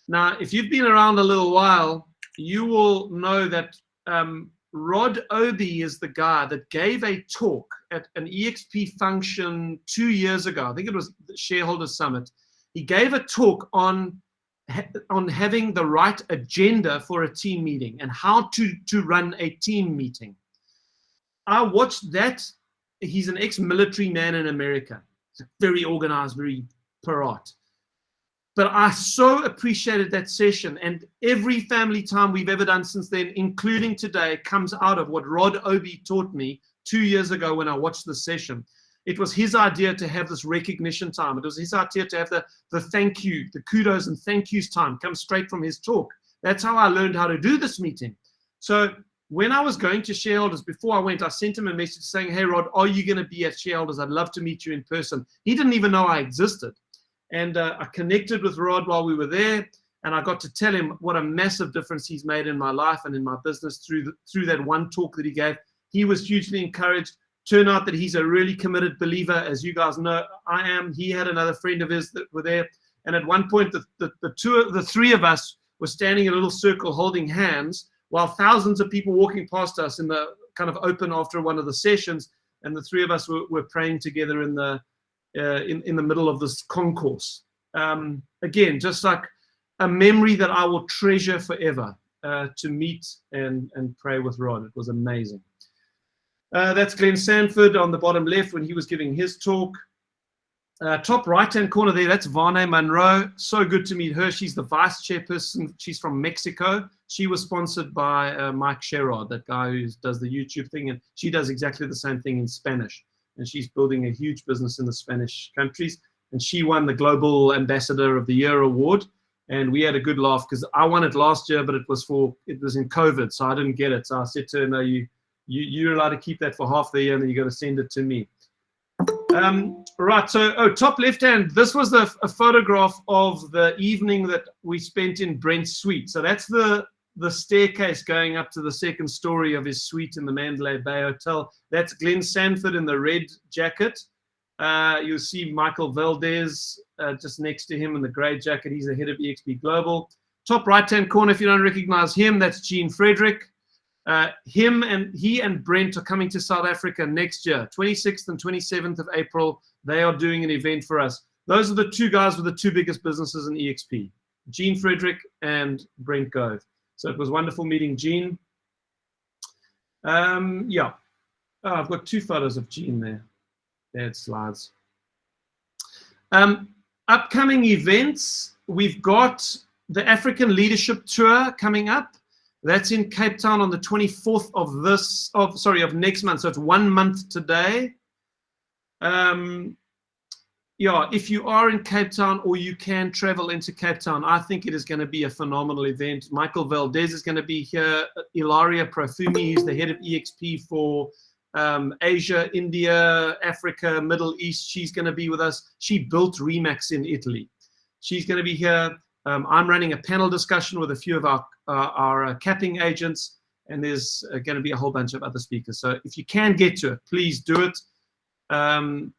Now, if you've been around a little while, you will know that Rod Obi is the guy that gave a talk at an eXp function 2 years ago. I think it was the Shareholder Summit. He gave a talk on having the right agenda for a team meeting and how to run a team meeting. I watched that. He's an ex-military man in America. He's very organized, very parat. But I so appreciated that session, and every family time we've ever done since then, including today, comes out of what Rod Obi taught me 2 years ago when I watched the session. It was his idea to have this recognition time. It was his idea to have the thank you, the kudos and thank yous time come straight from his talk. That's how I learned how to do this meeting. So when I was going to shareholders, before I went, I sent him a message saying, hey, Rod, are you going to be at shareholders? I'd love to meet you in person. He didn't even know I existed. And I connected with Rod while we were there, and I got to tell him what a massive difference he's made in my life and in my business through that one talk that he gave. He was hugely encouraged. Turned out that he's a really committed believer, as you guys know I am. He had another friend of his that were there, and at one point the three of us were standing in a little circle holding hands while thousands of people walking past us in the kind of open after one of the sessions, and the three of us were praying together in the middle of this concourse. Again, just like a memory that I will treasure forever, to meet and pray with Rod. It was amazing. That's Glenn Sanford on the bottom left when he was giving his talk. Top right-hand corner there, that's Vane Monroe. So good to meet her. She's the vice chairperson. She's from Mexico. She was sponsored by Mike Sherrod, that guy who does the YouTube thing, and she does exactly the same thing in Spanish. And she's building a huge business in the Spanish countries. And she won the Global Ambassador of the Year award. And we had a good laugh because I won it last year, but it was in COVID, so I didn't get it. So I said to her, no, you're allowed to keep that for half the year, and then you got to send it to me. Right, so top left hand, this was a photograph of the evening that we spent in Brent's suite. So that's the staircase going up to the second story of his suite in the Mandalay Bay Hotel. That's Glenn Sanford in the red jacket. You'll see Michael Valdez just next to him in the gray jacket. He's the head of eXp Global. Top right-hand corner, if you don't recognize him, that's Gene Frederick. He and Brent are coming to South Africa next year, 26th and 27th of April. They are doing an event for us. Those are the two guys with the two biggest businesses in eXp, Gene Frederick and Brent Gove. So it was wonderful meeting Gene. Yeah. Oh, I've got two photos of Gene there. There's slides. Upcoming events, we've got the African Leadership Tour coming up. That's in Cape Town on the 24th of next month. So it's 1 month today. Yeah, if you are in Cape Town or you can travel into Cape Town, I think it is going to be a phenomenal event. Michael Valdez is going to be here. Ilaria Profumi, who's the head of eXp for Asia, India, Africa, Middle East. She's going to be with us. She built Remax in Italy. She's going to be here. I'm running a panel discussion with a few of our capping agents, and there's going to be a whole bunch of other speakers. So if you can get to it, please do it.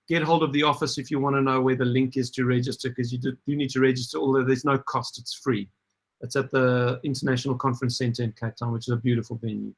get hold of the office if you want to know where the link is to register, because you need to register, although there's no cost, it's free. It's at the International Conference Centre in Cape Town, which is a beautiful venue.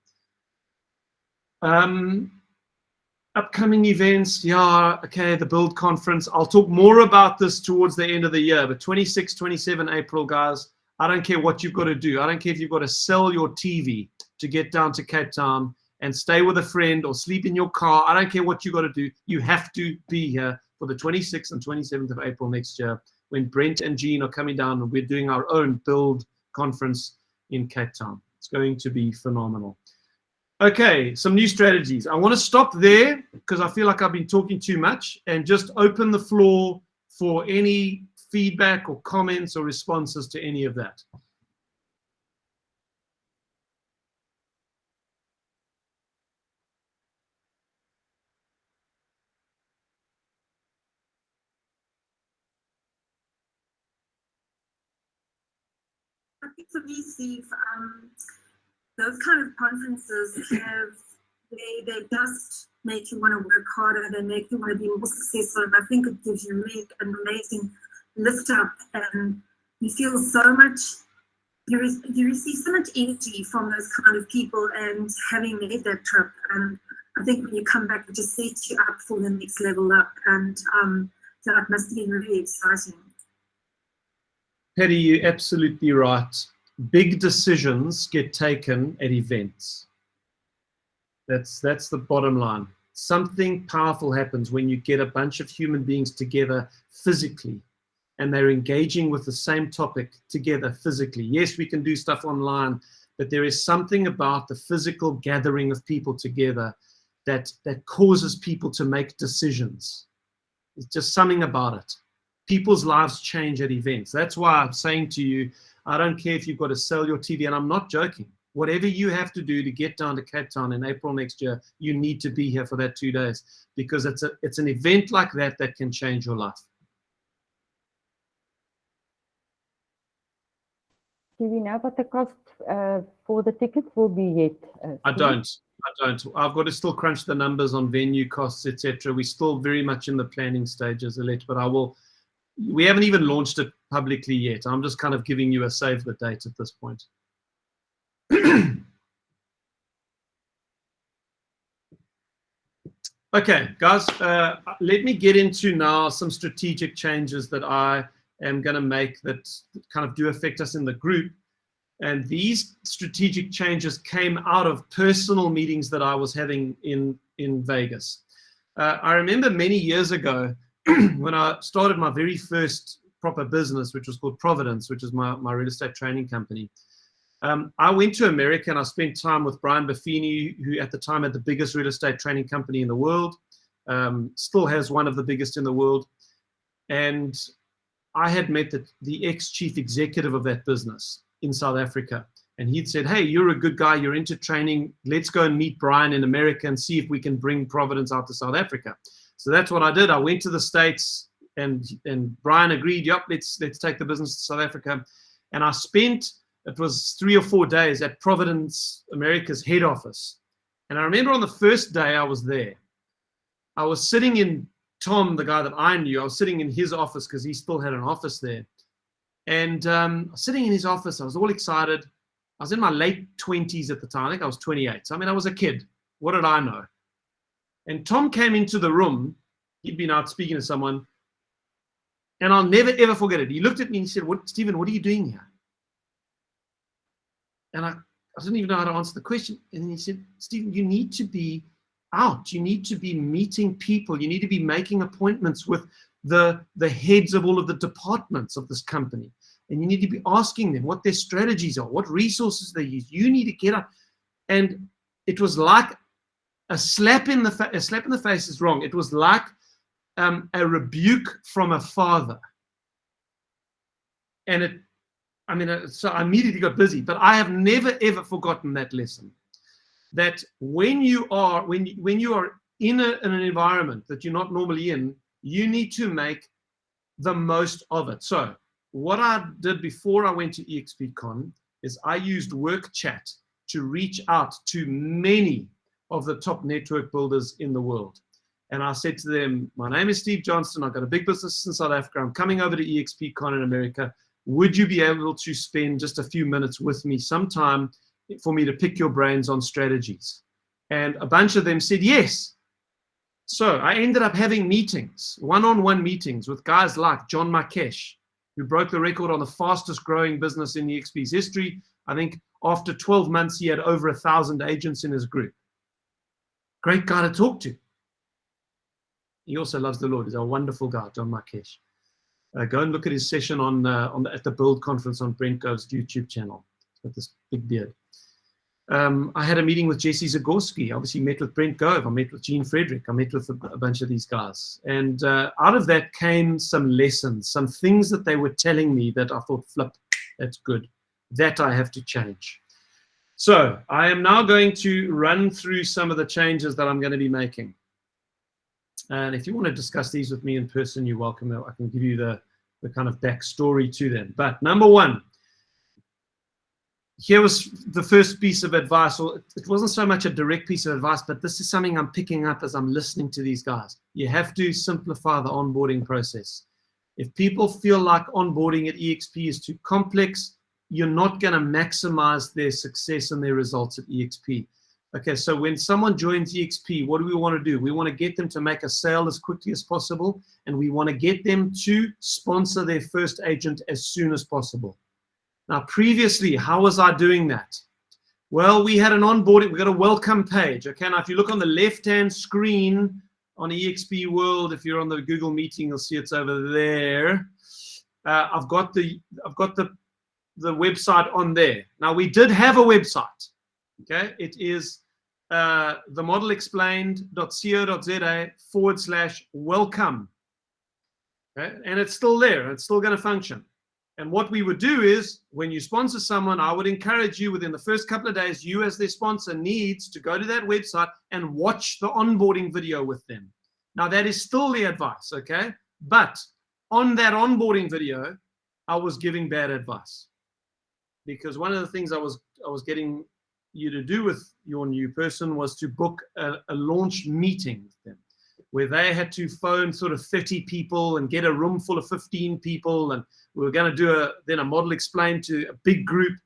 Upcoming events, yeah, okay, the Build Conference. I'll talk more about this towards the end of the year, but 26, 27 April, guys, I don't care what you've got to do. I don't care if you've got to sell your TV to get down to Cape Town and stay with a friend or sleep in your car. I don't care what you've got to do. You have to be here for the 26th and 27th of April next year, when Brent and Jean are coming down and we're doing our own Build Conference in Cape Town. It's going to be phenomenal. Okay, some new strategies. I want to stop there because I feel like I've been talking too much, and just open the floor for any feedback or comments or responses to any of that.
I think for me, Steve, those kind of conferences they just make you want to work harder, they make you want to be more successful, and I think it gives you really an amazing lift up, and you feel so much, you receive so much energy from those kind of people, and having made that trip, and I think when you come back, it just sets you up for the next level up, and so it must be really exciting.
Patty, you're absolutely right. Big decisions get taken at events. That's the bottom line. Something powerful happens when you get a bunch of human beings together physically, and they're engaging with the same topic together physically. Yes, we can do stuff online, but there is something about the physical gathering of people together that causes people to make decisions. It's just something about it. People's lives change at events. That's why I'm saying to you, I don't care if you've got to sell your TV, and I'm not joking. Whatever you have to do to get down to Cape Town in April next year, you need to be here for that 2 days, because it's an event like that that can change your life.
Do we know what the cost for the tickets will be yet?
I don't. I've got to still crunch the numbers on venue costs, etc. We're still very much in the planning stages, Alette, but I will. We haven't even launched it publicly yet. I'm just kind of giving you a save the date at this point. Okay, guys, let me get into now some strategic changes that I am going to make that kind of do affect us in the group. And these strategic changes came out of personal meetings that I was having in Vegas. I remember many years ago when I started my very first proper business, which was called Providence, which is my real estate training company. I went to America and I spent time with Brian Buffini, who at the time had the biggest real estate training company in the world, still has one of the biggest in the world. And I had met the ex-chief executive of that business in South Africa. And he'd said, hey, you're a good guy, you're into training, let's go and meet Brian in America and see if we can bring Providence out to South Africa. So that's what I did. I went to the States, and Brian agreed, yep, let's take the business to South Africa. And I spent, it was 3 or 4 days at Providence, America's head office. And I remember on the first day I was there, I was sitting in Tom, the guy that I knew, I was sitting in his office because he still had an office there. And sitting in his office, I was all excited. I was in my late 20s at the time. I think I was 28. So, I mean, I was a kid. What did I know? And Tom came into the room. He'd been out speaking to someone. And I'll never, ever forget it. He looked at me and he said, Stephen, what are you doing here? And I didn't even know how to answer the question. And then he said, Stephen, you need to be out. You need to be meeting people. You need to be making appointments with the heads of all of the departments of this company. And you need to be asking them what their strategies are, what resources they use. You need to get up. And it was like a slap in the face. A slap in the face is wrong. It was like a rebuke from a father. And so I immediately got busy. But I have never ever forgotten that lesson. That when you are in an environment that you're not normally in, you need to make the most of it. So what I did before I went to eXpCon is I used work chat to reach out to many of the top network builders in the world. And I said to them, my name is Steve Johnston. I've got a big business in South Africa. I'm coming over to eXpCon in America. Would you be able to spend just a few minutes with me sometime for me to pick your brains on strategies? And a bunch of them said yes. So I ended up having meetings, one-on-one meetings with guys like John Markesh, who broke the record on the fastest growing business in eXp's history. I think after 12 months, he had over 1,000 agents in his group. Great guy to talk to. He also loves the Lord. He's a wonderful guy, John Markesh. Go and look at his session at the Build conference on Brent Gove's YouTube channel. He's got this big beard. I had a meeting with Jesse Zagorski. Obviously met with Brent Gove. I met with Gene Frederick. I met with a bunch of these guys. And out of that came some lessons, some things that they were telling me that I thought, flip, that's good. That I have to change. So I am now going to run through some of the changes that I'm going to be making. And if you want to discuss these with me in person, you're welcome. I can give you the kind of backstory to them. But number one, here was the first piece of advice. Or it wasn't so much a direct piece of advice, but this is something I'm picking up as I'm listening to these guys. You have to simplify the onboarding process. If people feel like onboarding at eXp is too complex, you're not going to maximize their success and their results at eXp. Okay, so when someone joins eXp, what do we want to do? We want to get them to make a sale as quickly as possible, and we want to get them to sponsor their first agent as soon as possible. Now, previously, how was I doing that? Well, we had an onboarding, we got a welcome page. Okay, now if you look on the left-hand screen on eXp World, if you're on the Google meeting, you'll see it's over there. I've got the website on there. Now, we did have a website. Okay, it is themodelexplained.co.za/welcome. Okay, and it's still there. It's still going to function. And what we would do is, when you sponsor someone, I would encourage you within the first couple of days, you as their sponsor needs to go to that website and watch the onboarding video with them. Now, that is still the advice, okay? But on that onboarding video, I was giving bad advice. Because one of the things I was getting you to do with your new person was to book a launch meeting with them, where they had to phone sort of 30 people and get a room full of 15 people, and we were going to do then a model explained to a big group.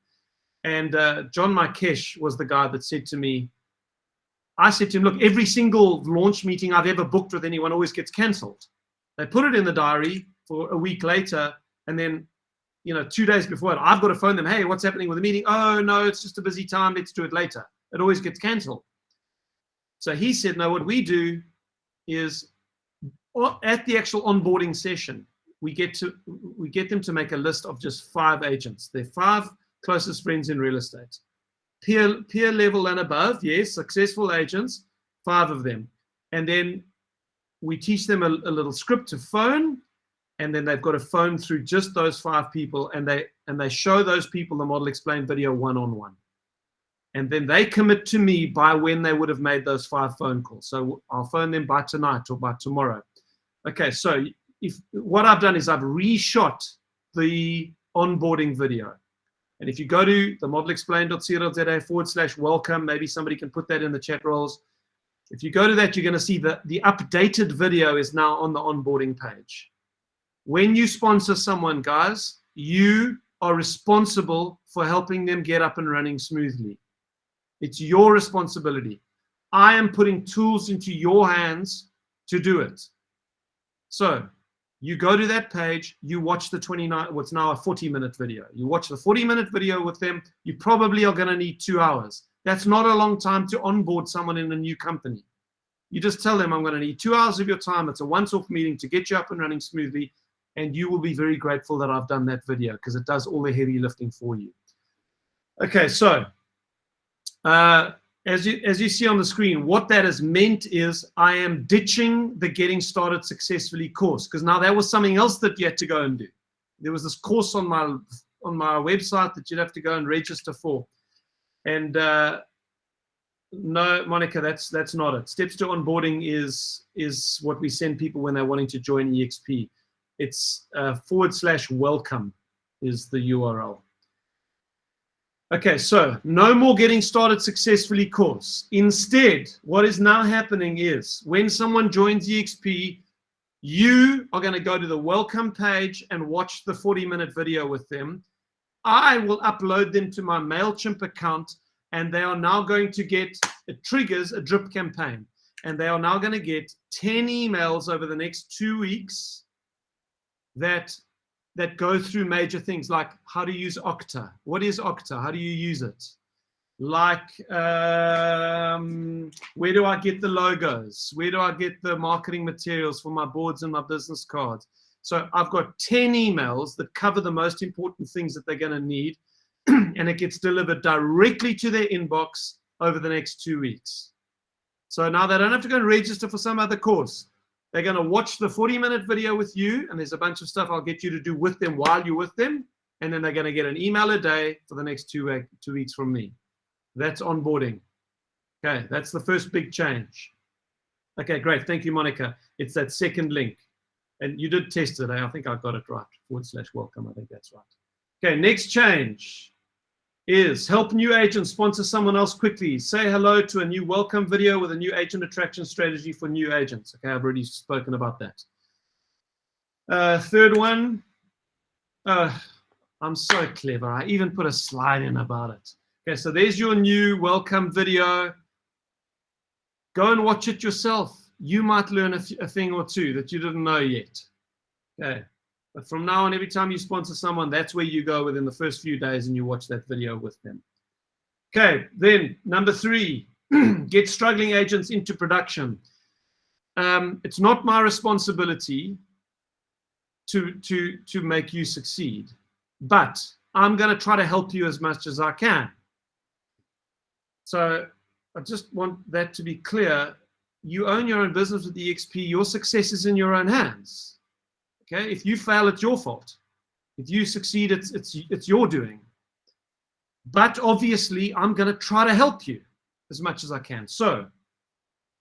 And John Markesh was the guy that said to me, I said to him, look, every single launch meeting I've ever booked with anyone always gets cancelled. They put it in the diary for a week later, and then 2 days before it, I've got to phone them. Hey, what's happening with the meeting? Oh, no, it's just a busy time. Let's do it later. It always gets cancelled. So he said, no, what we do is at the actual onboarding session, we get them to make a list of just 5 agents. Their 5 closest friends in real estate. Peer level and above, yes, successful agents, 5 of them. And then we teach them a little script to phone, and then they've got to phone through just those 5 people, and they show those people the model explained video one-on-one. And then they commit to me by when they would have made those 5 phone calls. So I'll phone them by tonight or by tomorrow. Okay, so what I've done is I've reshot the onboarding video. And if you go to themodelexplained.co.za/welcome, maybe somebody can put that in the chat rolls. If you go to that, you're going to see that the updated video is now on the onboarding page. When you sponsor someone, guys, you are responsible for helping them get up and running smoothly. It's your responsibility. I am putting tools into your hands to do it. So you go to that page, you watch the what's now a 40-minute video. You watch the 40-minute video with them. You probably are going to need 2 hours. That's not a long time to onboard someone in a new company. You just tell them, I'm going to need 2 hours of your time. It's a once-off meeting to get you up and running smoothly. And you will be very grateful that I've done that video, because it does all the heavy lifting for you. Okay, so as you see on the screen, what that has meant is I am ditching the Getting Started Successfully course, because now that was something else that you had to go and do. There was this course on my website that you'd have to go and register for. And no, Monica, that's not it. Steps to onboarding is what we send people when they're wanting to join eXp. It's /welcome is the URL. Okay, so no more getting started successfully course. Instead, what is now happening is when someone joins eXp, you are going to go to the welcome page and watch the 40-minute video with them. I will upload them to my MailChimp account, and they are now going to get, it triggers a drip campaign, and they are now going to get 10 emails over the next 2 weeks that go through major things like how to use Okta. What is Okta? How do you use it? Like, where do I get the logos? Where do I get the marketing materials for my boards and my business cards? So I've got 10 emails that cover the most important things that they're going to need, and it gets delivered directly to their inbox over the next 2 weeks. So now they don't have to go and register for some other course. They're going to watch the 40-minute video with you, and there's a bunch of stuff I'll get you to do with them while you're with them, and then they're going to get an email a day for the next 2 weeks from me. That's onboarding. Okay, that's the first big change. Okay, great. Thank you, Monica. It's that second link. And you did test it. I think I got it right. /welcome. I think that's right. Okay, next change is help new agents sponsor someone else quickly. Say hello to a new welcome video with a new agent attraction strategy for new agents. Okay, I've already spoken about that. Third one. I'm so clever. I even put a slide in about it. Okay, so there's your new welcome video. Go and watch it yourself. You might learn a thing or two that you didn't know yet. Okay, but from now on, every time you sponsor someone, that's where you go within the first few days and you watch that video with them. Okay, then number 3, get struggling agents into production. It's not my responsibility to make you succeed, but I'm going to try to help you as much as I can. So I just want that to be clear. You own your own business with eXp. Your success is in your own hands. Okay, if you fail, it's your fault. If you succeed, it's your doing. But obviously, I'm going to try to help you as much as I can. So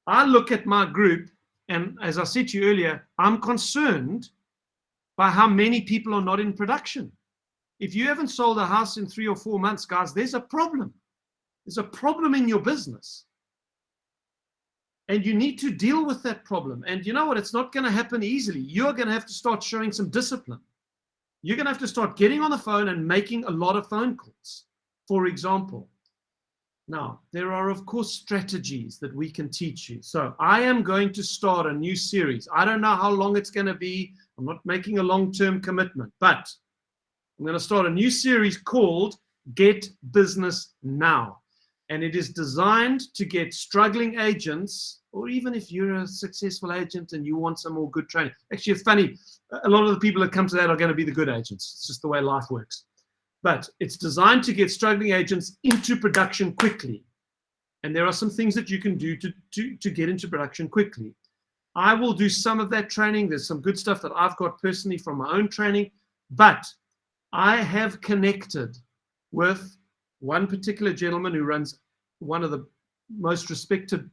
I look at my group, and as I said to you earlier, I'm concerned by how many people are not in production. If you haven't sold a house in 3 or 4 months, guys, there's a problem. There's a problem in your business. And you need to deal with that problem. And you know what? It's not going to happen easily. You're going to have to start showing some discipline. You're going to have to start getting on the phone and making a lot of phone calls, for example. Now, there are, of course, strategies that we can teach you. So I am going to start a new series. I don't know how long it's going to be. I'm not making a long-term commitment, but I'm going to start a new series called Get Business Now. And it is designed to get struggling agents, or even if you're a successful agent and you want some more good training. Actually, it's funny. A lot of the people that come to that are going to be the good agents. It's just the way life works. But it's designed to get struggling agents into production quickly. And there are some things that you can do to get into production quickly. I will do some of that training. There's some good stuff that I've got personally from my own training. But I have connected with one particular gentleman who runs one of the most respected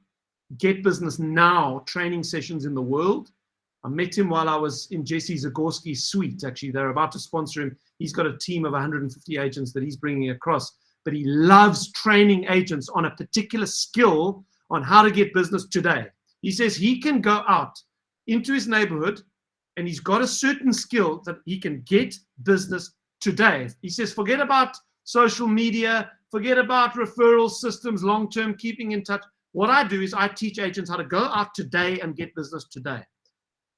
Get Business Now training sessions in the world. I met him while I was in Jesse Zagorski's suite. Actually, they're about to sponsor him. He's got a team of 150 agents that he's bringing across. But he loves training agents on a particular skill on how to get business today. He says he can go out into his neighborhood and he's got a certain skill that he can get business today. He says, forget about social media, forget about referral systems, long-term keeping in touch. What I do is I teach agents how to go out today and get business today.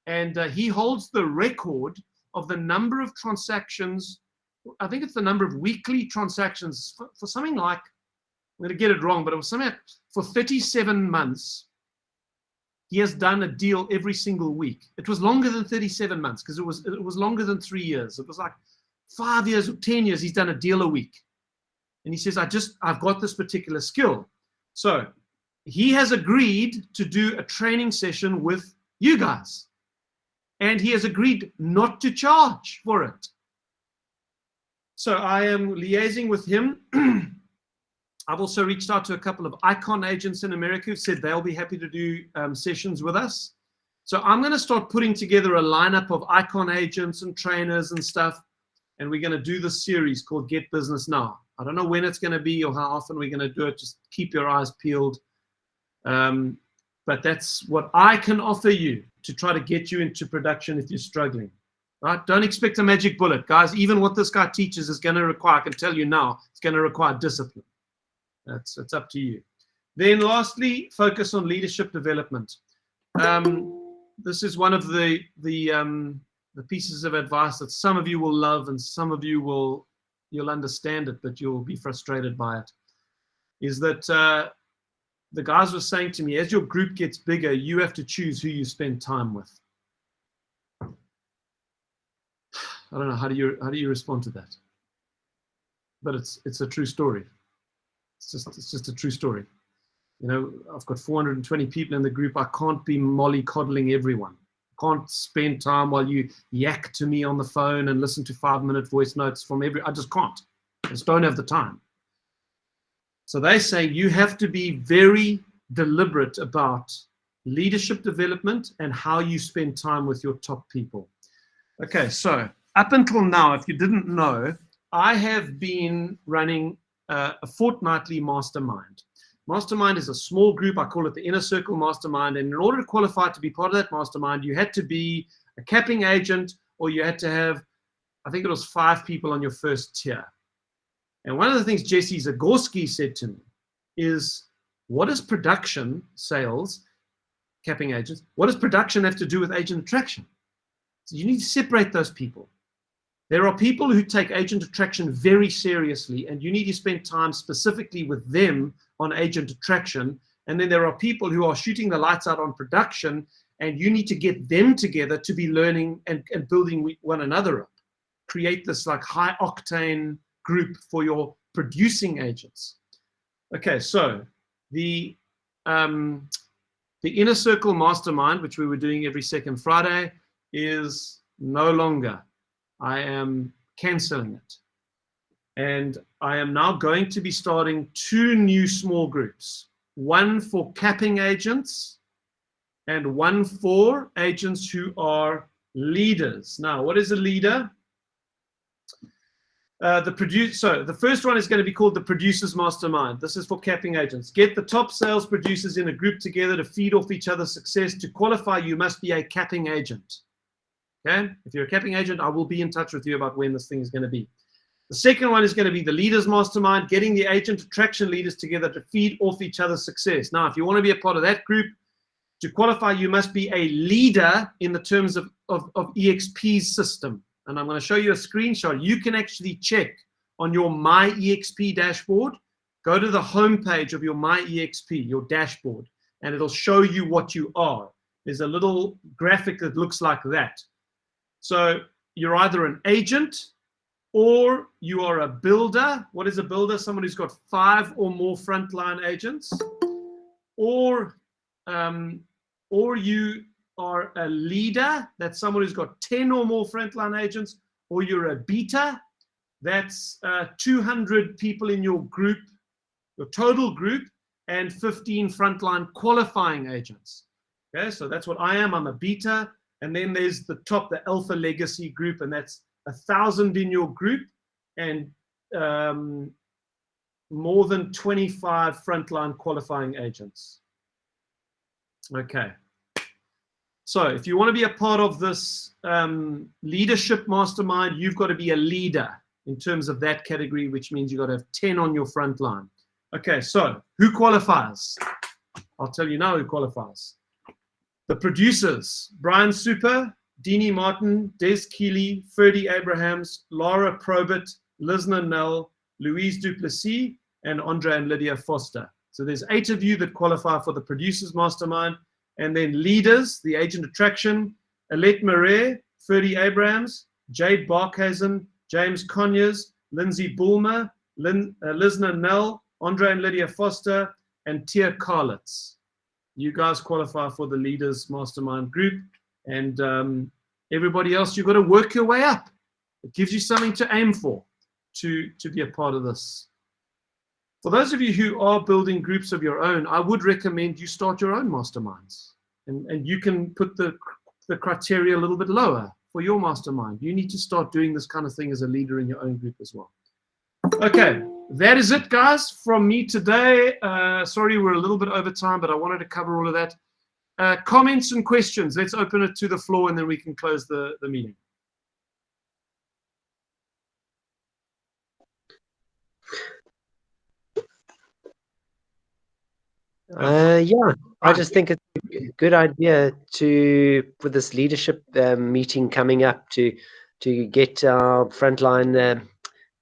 And he holds the record of the number of transactions. I think it's the number of weekly transactions for something like, I'm going to get it wrong, but it was something like for 37 months. He has done a deal every single week. It was longer than 37 months because it was longer than 3 years. It was like 5 years or 10 years. He's done a deal a week. And he says, I've got this particular skill. So he has agreed to do a training session with you guys. And he has agreed not to charge for it. So I am liaising with him. I've also reached out to a couple of icon agents in America who said they'll be happy to do sessions with us. So I'm going to start putting together a lineup of icon agents and trainers and stuff. And we're going to do this series called Get Business Now. I don't know when it's going to be or how often we're going to do it. Just keep your eyes peeled. But that's what I can offer you to try to get you into production if you're struggling. Right? Don't expect a magic bullet, guys. Even what this guy teaches is going to require, I can tell you now, it's going to require discipline. It's up to you. Then lastly, focus on leadership development. This is one of the pieces of advice that some of you will love and some of you you'll understand it, but you'll be frustrated by it. Is that the guys were saying to me, as your group gets bigger, you have to choose who you spend time with. I don't know, how do you respond to that? But it's a true story. It's just a true story. You know, I've got 420 people in the group. I can't be mollycoddling everyone. I can't spend time while you yak to me on the phone and listen to 5-minute voice notes from I just can't. I just don't have the time. So they say you have to be very deliberate about leadership development and how you spend time with your top people. Okay, so up until now, if you didn't know, I have been running a fortnightly mastermind. Mastermind is a small group. I call it the Inner Circle Mastermind. And in order to qualify to be part of that mastermind, you had to be a capping agent, or you had to have, I think it was 5 people on your first tier. And one of the things Jesse Zagorski said to me is, what does production, sales, capping agents, what does production have to do with agent attraction? So you need to separate those people. There are people who take agent attraction very seriously, and you need to spend time specifically with them on agent attraction. And then there are people who are shooting the lights out on production, and you need to get them together to be learning and building one another up. Create this like high octane group for your producing agents. Okay, so the Inner Circle Mastermind, which we were doing every second Friday, is no longer. I am canceling it. And I am now going to be starting 2 new small groups. One for capping agents and one for agents who are leaders. Now, what is a leader? The first one is going to be called the Producers Mastermind. This is for capping agents. Get the top sales producers in a group together to feed off each other's success. To qualify, you must be a capping agent. Okay? If you're a capping agent, I will be in touch with you about when this thing is going to be. The second one is going to be the Leaders Mastermind, getting the agent attraction leaders together to feed off each other's success. Now, if you want to be a part of that group, to qualify, you must be a leader in the terms of eXp's system. And I'm going to show you a screenshot. You can actually check on your My eXp dashboard. Go to the home page of your My eXp, your dashboard, and it'll show you what you are. There's a little graphic that looks like that. So you're either an agent or you are a builder. What is a builder? Someone who's got 5 or more frontline agents. Or you are a leader. That's someone who's got 10 or more frontline agents. Or you're a beta. That's 200 people in your group, your total group, and 15 frontline qualifying agents. Okay, so that's what I am. I'm a beta. And then there's the top, the Alpha Legacy group, and that's 1,000 in your group and more than 25 frontline qualifying agents. Okay. So if you want to be a part of this leadership mastermind, you've got to be a leader in terms of that category, which means you've got to have 10 on your front line. Okay, so who qualifies? I'll tell you now who qualifies. The producers: Brian Super, Deanie Martin, Des Keeley, Ferdy Abrahams, Laura Probert, Lisna Nell, Louise Duplessis, and Andre and Lydia Foster. So there's 8 of you that qualify for the Producers Mastermind. And then leaders, the Agent Attraction: Alette Marais, Ferdy Abrahams, Jade Barkhazen, James Conyers, Lindsay Bulmer, Lisna Nell, Andre and Lydia Foster, and Tia Karlitz. You guys qualify for the Leaders Mastermind group. And everybody else, you've got to work your way up. It gives you something to aim for to be a part of this. For those of you who are building groups of your own, I would recommend you start your own masterminds. And you can put the criteria a little bit lower for your mastermind. You need to start doing this kind of thing as a leader in your own group as well. Okay, that is it, guys, from me today. Sorry, we're a little bit over time, but I wanted to cover all of that. Comments and questions. Let's open it to the floor, and then we can close the meeting.
Yeah, I just think it's a good idea for this leadership meeting coming up to get our frontline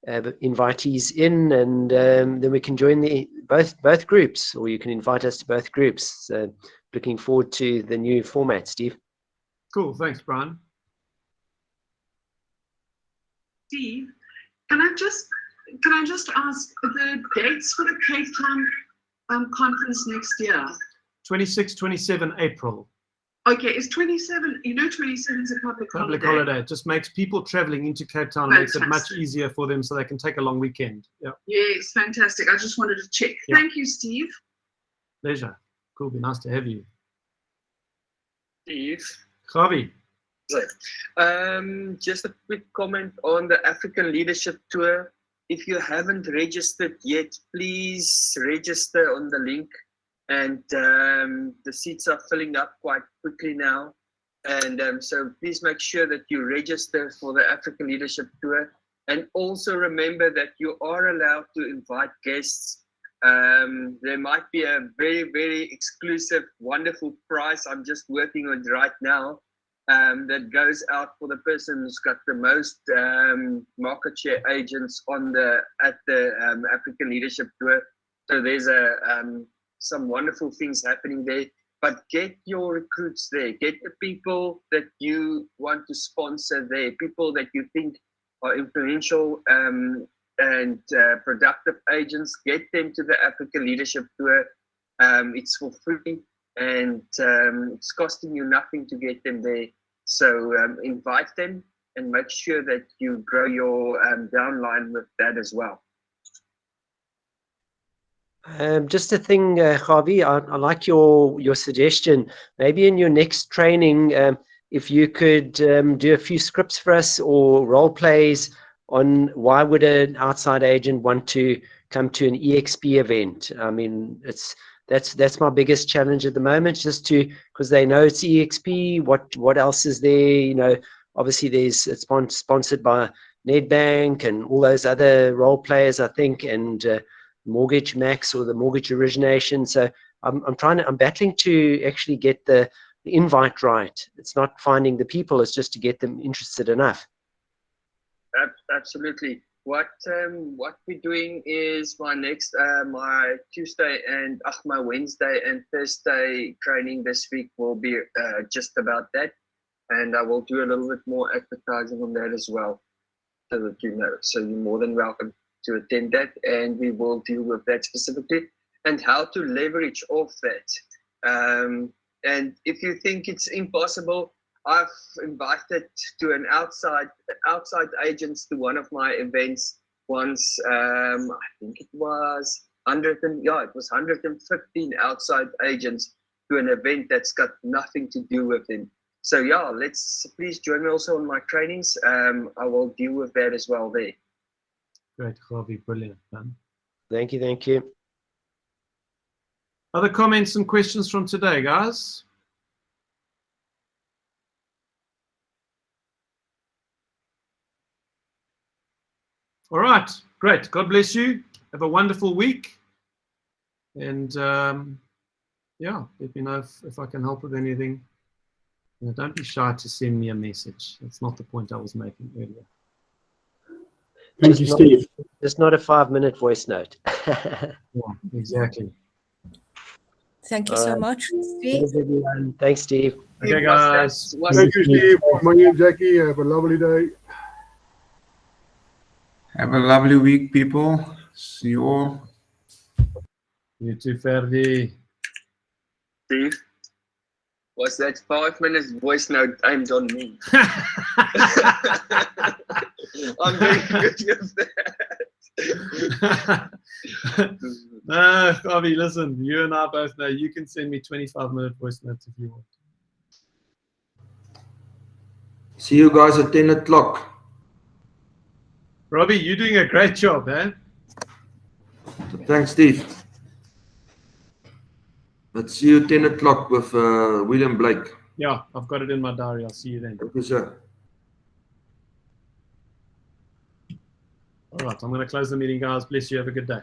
invitees in, and then we can join both groups, or you can invite us to both groups. So looking forward to the new format, Steve.
Cool, thanks, Brian.
Steve, can I just ask the dates for the Cape Town conference next year?
26, 27 April.
Okay, is 27, 27 is a public
holiday. It just makes people traveling into Cape Town, makes it much easier for them so they can take a long weekend. Yeah.
Yes, fantastic. I just wanted to check.
Yeah.
Thank you, Steve.
Pleasure. Cool, be nice to have you.
Steve.
Javi.
Just a quick comment on the African Leadership Tour. If you haven't registered yet, please register on the link. And the seats are filling up quite quickly now. And so please make sure that you register for the African Leadership Tour. And also remember that you are allowed to invite guests. There might be a very, very exclusive, wonderful prize I'm just working on right now that goes out for the person who's got the most market share agents at the African Leadership Tour. So there's some wonderful things happening there, but get your recruits there, get the people that you want to sponsor there, people that you think are influential and productive agents, get them to the African Leadership Tour. It's for free, and it's costing you nothing to get them there. So invite them and make sure that you grow your downline with that as well.
Just a thing, Javi, I like your suggestion. Maybe in your next training, if you could do a few scripts for us or role plays on why would an outside agent want to come to an eXp event. I mean, that's my biggest challenge at the moment, just because they know it's eXp. What else is there? Obviously it's sponsored by Nedbank and all those other role players, I think, and Mortgage Max or the mortgage origination. So I'm battling to actually get the invite right. It's not finding the people, it's just to get them interested enough.
Absolutely. What we're doing is my Tuesday and my Wednesday and Thursday training this week will be just about that, and I will do a little bit more advertising on that as well, so that you know. So you're more than welcome to attend that, and we will deal with that specifically and how to leverage off that. And if you think it's impossible, I've invited to an outside agents to one of my events once. I think it was 115 outside agents to an event that's got nothing to do with them. So yeah, please join me also on my trainings. I will deal with that as well there.
Great, Javi, brilliant, man.
Thank you.
Other comments and questions from today, guys? All right, great. God bless you. Have a wonderful week. And yeah, let me know if I can help with anything. Don't be shy to send me a message. That's not the point I was making earlier.
Thank you, Steve.
It's not a 5-minute voice note.
Yeah, exactly.
Thank you so much, Steve.
Thanks, Steve.
Okay, guys.
Thank you, Steve. Money and Jackie, have a lovely day.
Have a lovely week, people. See you all.
You too, Ferdi.
Steve, was that 5 minutes voice note aimed on me? I'm very good with that.
No, Javi, listen, you and I both know you can send me 25-minute voice notes if you want.
See you guys at 10 o'clock.
Robbie, you're doing a great job, eh?
Thanks, Steve. Let's see you 10 o'clock with William Blake.
Yeah, I've got it in my diary. I'll see you then.
Thank you, sir.
All right, I'm going to close the meeting, guys. Bless you. Have a good day.